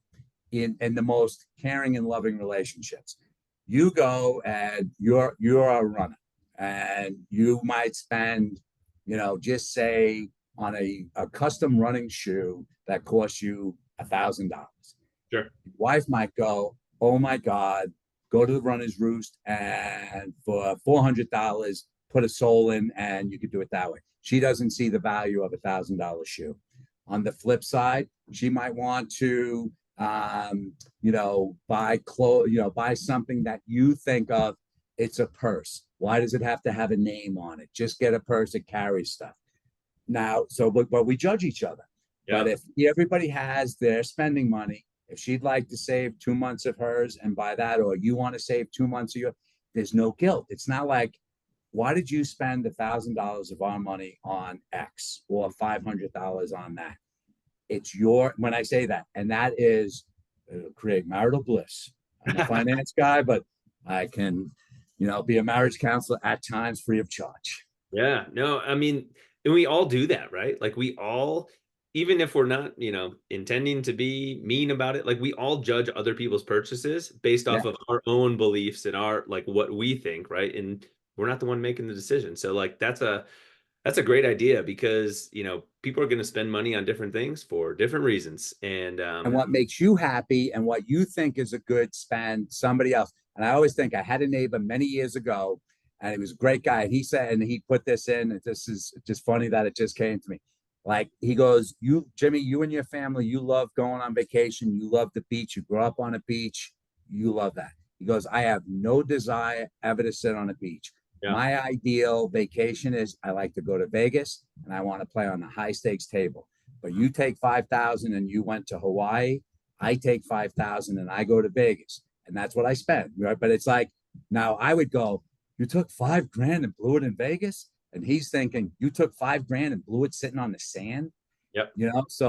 in the most caring and loving relationships. You go and you're a runner and you might spend, just say on a custom running shoe that costs you $1,000. Sure. Wife might go, oh my God, go to the runner's roost and for $400, put a sole in and you could do it that way. She doesn't see the value of $1,000 shoe. On the flip side, she might want to, buy clothes, buy something that you think of. It's a purse. Why does it have to have a name on it? Just get a purse that carries stuff. Now, but we judge each other. But Yeah. if everybody has their spending money, if she'd like to save 2 months of hers and buy that, or you want to save 2 months of your, there's no guilt. It's not like, why did you spend $1,000 of our money on X or $500 on that? It's your, when I say that, and that is create marital bliss. I'm a finance guy, but I can, be a marriage counselor at times free of charge. Yeah, no, I mean, and we all do that, right? Like we all, even if we're not, intending to be mean about it, like we all judge other people's purchases based Yeah. off of our own beliefs and our like what we think, right? And we're not the one making the decision. So like that's a great idea because, people are going to spend money on different things for different reasons. And And what makes you happy and what you think is a good spend, somebody else. And I always think I had a neighbor many years ago, and he was a great guy. And he said, and he put this in, and this is just funny that it just came to me. Like he goes, you, Jimmy, you and your family, you love going on vacation. You love the beach. You grew up on a beach. You love that. He goes, I have no desire ever to sit on a beach. yeah, My ideal vacation is I like to go to Vegas and I want to play on the high stakes table. But you take 5,000 and you went to Hawaii. I take 5,000 and I go to Vegas, and that's what I spend. Right? But it's like now I would go. You took 5 grand and blew it in Vegas, and he's thinking you took 5 grand and blew it sitting on the sand. yep, So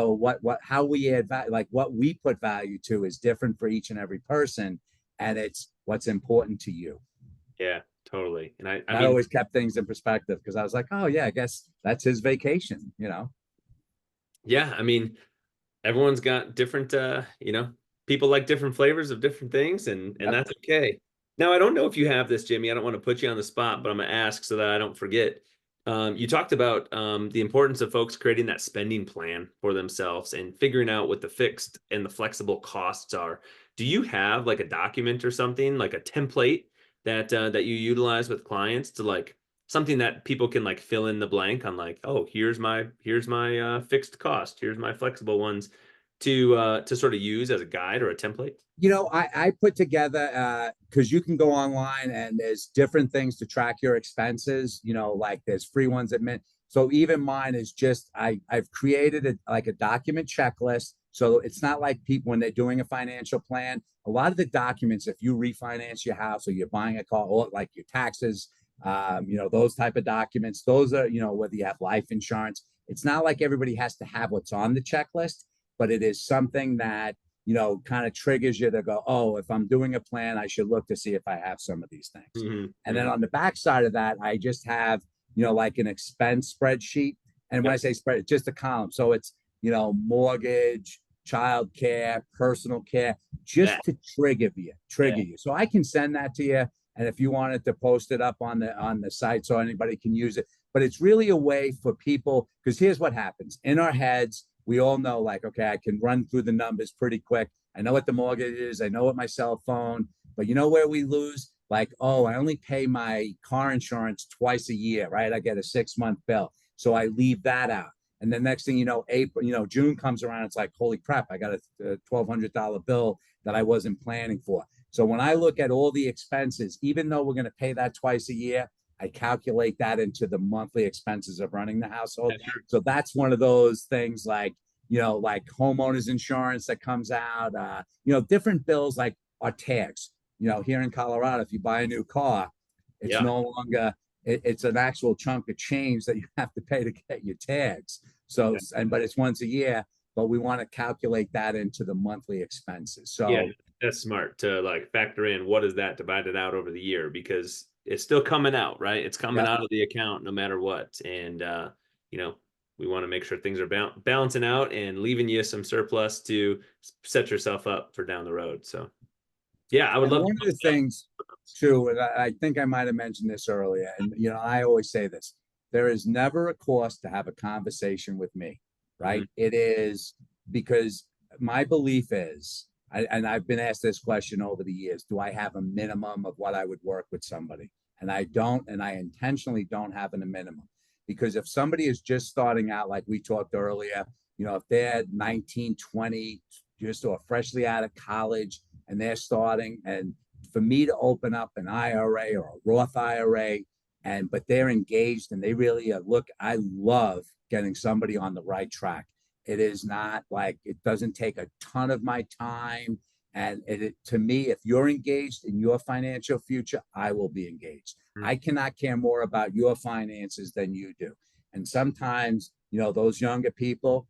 how we add value, like what we put value to, is different for each and every person, and it's what's important to you. yeah, totally. And I That mean, always kept things in perspective because I was like, oh yeah, I guess that's his vacation. yeah, I mean, everyone's got different people like different flavors of different things and Yep. that's okay. Now I don't know if you have this, Jimmy. I don't want to put you on the spot, but I'm gonna ask so that I don't forget. You talked about the importance of folks creating that spending plan for themselves and figuring out what the fixed and the flexible costs are. do you have like a document or something, like a template that you utilize with clients to like something that people can like fill in the blank on like, oh, here's my fixed cost, here's my flexible ones to sort of use as a guide or a template? I put together because you can go online and there's different things to track your expenses. Like there's free ones that meant so even mine is just I've created like a document checklist. So it's not like people when they're doing a financial plan. A lot of the documents, if you refinance your house or you're buying a car, or like your taxes, those type of documents, those are, whether you have life insurance. It's not like everybody has to have what's on the checklist, but it is something that kind of triggers you to go, oh, if I'm doing a plan, I should look to see if I have some of these things. Hmm. And then Hmm. on the back side of that, I just have, like an expense spreadsheet. And when I Yep. say spread, it's just a column. So it's, mortgage, child care, personal care, That. just to trigger Yeah. you. So I can send that to you. And if you wanted to post it up on the site so anybody can use it. But it's really a way for people, because here's what happens in our heads. We all know, like, okay, I can run through the numbers pretty quick. I know what the mortgage is. I know what my cell phone, but you know where we lose? Like, oh, I only pay my car insurance twice a year, right? I get a 6-month bill. So I leave that out. And the next thing you know, April, June comes around. It's like, holy crap, I got a $1,200 bill that I wasn't planning for. So when I look at all the expenses, even though we're going to pay that twice a year, I calculate that into the monthly expenses of running the household. So that's one of those things like, like homeowners insurance that comes out, different bills like our tags. Here in Colorado, if you buy a new car, it's Yeah. no longer, it's an actual chunk of change that you have to pay to get your tags. So, Yeah. but it's once a year, but we want to calculate that into the monthly expenses. Yeah, So, that's smart to like factor in what is that divided out over the year because it's still coming out, right? It's coming yep. out of the account no matter what. And you know, we want to make sure things are balancing out and leaving you some surplus to set yourself up for down the road. So, yeah, I would And love to one of the know. things, too, and I think I might have mentioned this earlier, and I always say this: there is never a cost to have a conversation with me, Mhm. right? It is because my belief is, and I've been asked this question over the years: do I have a minimum of what I would work with somebody? And I don't, and I intentionally don't have a minimum because if somebody is just starting out, like we talked earlier, if they're 19, 20, just or freshly out of college and they're starting, and for me to open up an IRA or a Roth IRA, but they're engaged and they really look, I love getting somebody on the right track. It is not like it doesn't take a ton of my time. And to me, if you're engaged in your financial future, I will be engaged. Mhm. I cannot care more about your finances than you do. And sometimes, those younger people,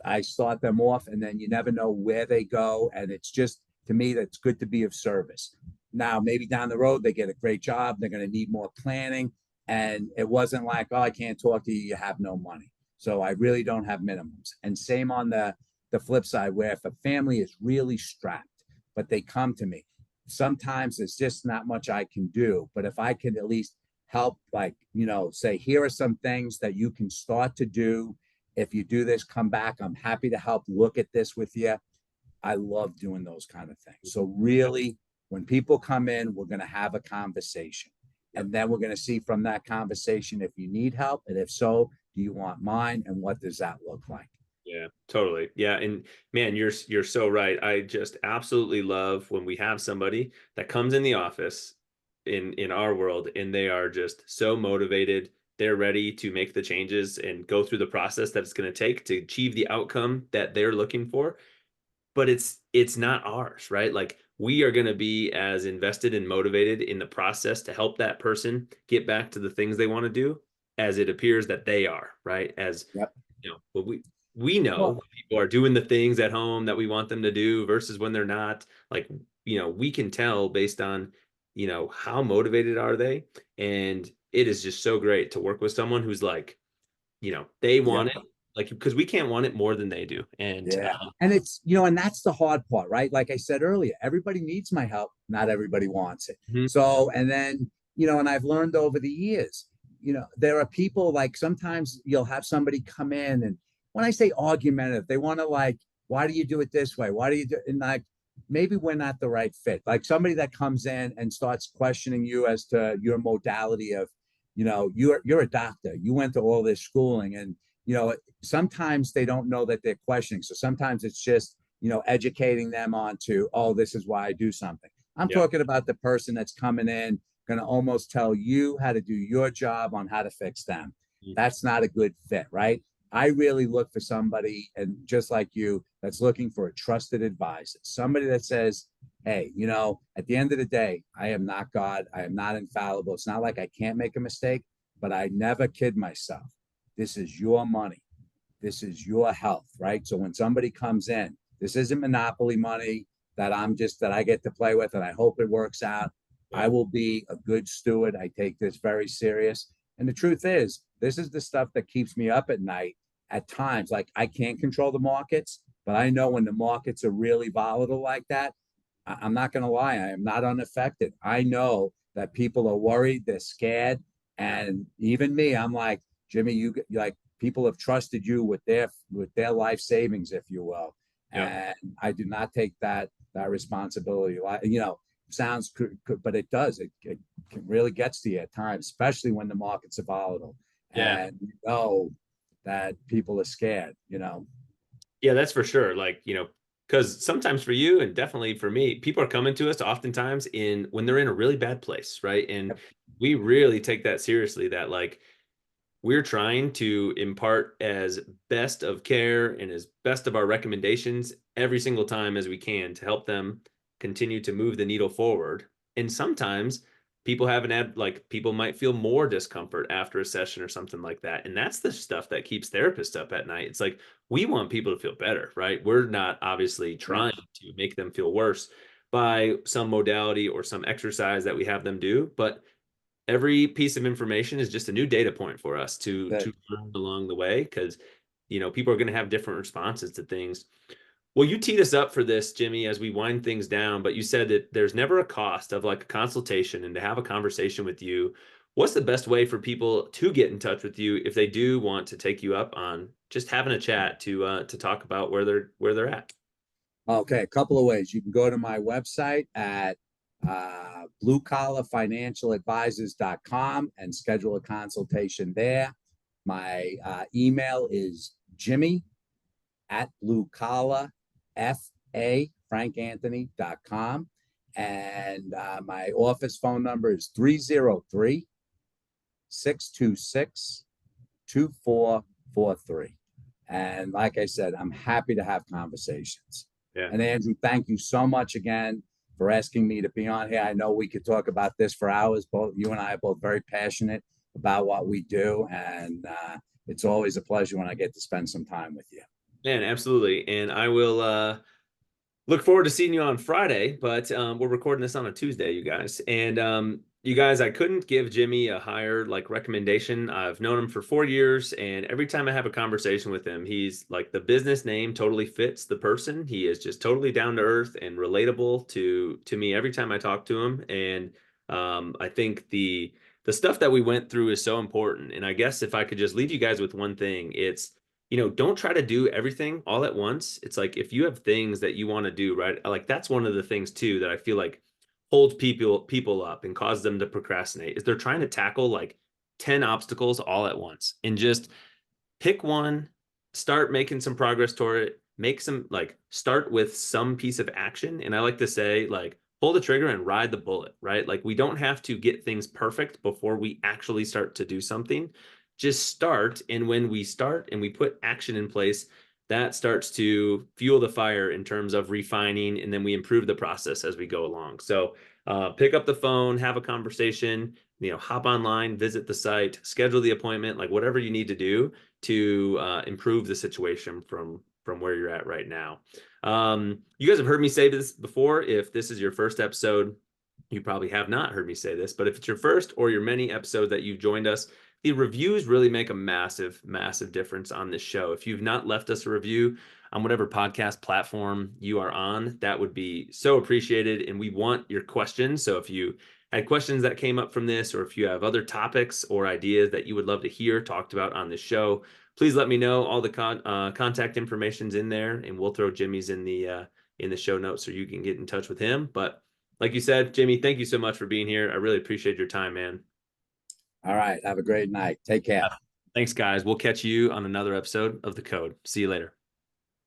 I start them off and then you never know where they go. And it's just, to me, that's good to be of service. Now, maybe down the road, they get a great job. They're going to need more planning. And it wasn't like, oh, I can't talk to you. You have no money. So I really don't have minimums. And same on the flip side, where if a family is really strapped, but they come to me, sometimes there's just not much I can do. But if I can at least help, like, say, here are some things that you can start to do. If you do this, come back. I'm happy to help look at this with you. I love doing those kind of things. So Yep. really, when people come in, we're going to have a conversation. Yep. And then we're going to see from that conversation if you need help. And if so, do you want mine? And what does that look like? Yeah, totally. Yeah, and man, you're so right. I just absolutely love when we have somebody that comes in the office in our world and they are just so motivated. They're ready to make the changes and go through the process that it's going to take to achieve the outcome that they're looking for. But it's not ours, right? Like we are going to be as invested and motivated in the process to help that person get back to the things they want to do as it appears that they are, right? As Yep. but we know Well, when people are doing the things at home that we want them to do versus when they're not. Like, we can tell based on, how motivated are they? And it is just so great to work with someone who's like, they yeah. want it, like, because we can't want it more than they do. And Yeah. And it's, and that's the hard part, right? Like I said earlier, everybody needs my help. Not everybody wants it. mhm. So, and then, and I've learned over the years, there are people like sometimes you'll have somebody come in and when I say argumentative, they want to like, why do you do it this way? Why do you do and like, maybe we're not the right fit. Like somebody that comes in and starts questioning you as to your modality of, you're a doctor, you went to all this schooling, and sometimes they don't know that they're questioning. So sometimes it's just educating them on to, oh, this is why I do something. I'm Yeah. talking about the person that's coming in, going to almost tell you how to do your job on how to fix them. Mhm. That's not a good fit, right? I really look for somebody, and just like you, that's looking for a trusted advisor, somebody that says, hey, at the end of the day, I am not God. I am not infallible. It's not like I can't make a mistake, but I never kid myself. This is your money. This is your health, right? So when somebody comes in, this isn't monopoly money that I get to play with, and I hope it works out. I Yeah. will be a good steward. I take this very serious. And the truth is, this is the stuff that keeps me up at night at times. Like, I can't control the markets, but I know when the markets are really volatile like that, I'm not going to lie, I am not unaffected. I know that people are worried, they're scared. Yeah. And even me, I'm like, Jimmy, you like, people have trusted you with their life savings, if you will. Yeah. And I do not take that responsibility. Sounds good, but it does. It really gets to you at times, especially when the markets are volatile, Yeah. and that people are scared. Yeah, that's for sure. Like, because sometimes for you and definitely for me, people are coming to us oftentimes in when they're in a really bad place, right? And we really take that seriously that like we're trying to impart as best of care and as best of our recommendations every single time as we can to help them continue to move the needle forward. And sometimes people have like people might feel more discomfort after a session or something like that. And that's the stuff that keeps therapists up at night. It's like we want people to feel better, right? We're not obviously Yeah, trying to make them feel worse by some modality or some exercise that we have them do, but every piece of information is just a new data point for us to that learn along the way because people are going to have different responses to things. Well, you teed us up for this, Jimmy, as we wind things down, but you said that there's never a cost of like a consultation and to have a conversation with you. What's the best way for people to get in touch with you if they do want to take you up on just having a chat to talk about where they're at? Okay, a couple of ways. You can go to my website at bluecollarfinancialadvisors.com and schedule a consultation there. My email is Jimmy at bluecollarfa frankanthony.com. And my office phone number is 303-626-2443. And like I said, I'm happy to have conversations. Yeah. And Andrew, thank you so much again for asking me to be on here. I know we could talk about this for hours. Both you and I are both very passionate about what we do. And it's always a pleasure when I get to spend some time with you. Man, absolutely. And I will look forward to seeing you on Friday, but we're recording this on a Tuesday, you guys. And you guys, I couldn't give Jimmy a higher like recommendation. I've known him for 4 years, and every time I have a conversation with him, he's like the business name totally fits the person. He is just totally down to earth and relatable to me every time I talk to him. And I think the stuff that we went through is so important. And I guess if I could just leave you guys with one thing, it's don't try to do everything all at once. It's like if you have things that you want to do, right? Like that's one of the things too that I feel like holds people up and cause them to procrastinate is they're trying to tackle like 10 obstacles all at once and just pick one, start making some progress toward it, make some like start with some piece of action. And I like to say, like, pull the trigger and ride the bullet, right? Like, we don't have to get things perfect before we actually start to do something. Just start. And when we start and we put action in place, that starts to fuel the fire in terms of refining, and then we improve the process as we go along. So, pick up the phone, have a conversation, hop online, visit the site, schedule the appointment, like whatever you need to do to improve the situation from where you're at right now. You guys have heard me say this before. If this is your first episode, you probably have not heard me say this, but if it's your first or your many episodes that you've joined us, the reviews really make a massive, massive difference on this show. If you've not left us a review on whatever podcast platform you are on, that would be so appreciated. And we want your questions. So if you had questions that came up from this, or if you have other topics or ideas that you would love to hear talked about on this show, please let me know. All the contact information's in there, and we'll throw Jimmy's in in the show notes so you can get in touch with him. But like you said, Jimmy, thank you so much for being here. I really appreciate your time, man. All right. Have a great night. Take care. Thanks, guys. We'll catch you on another episode of The Code. See you later.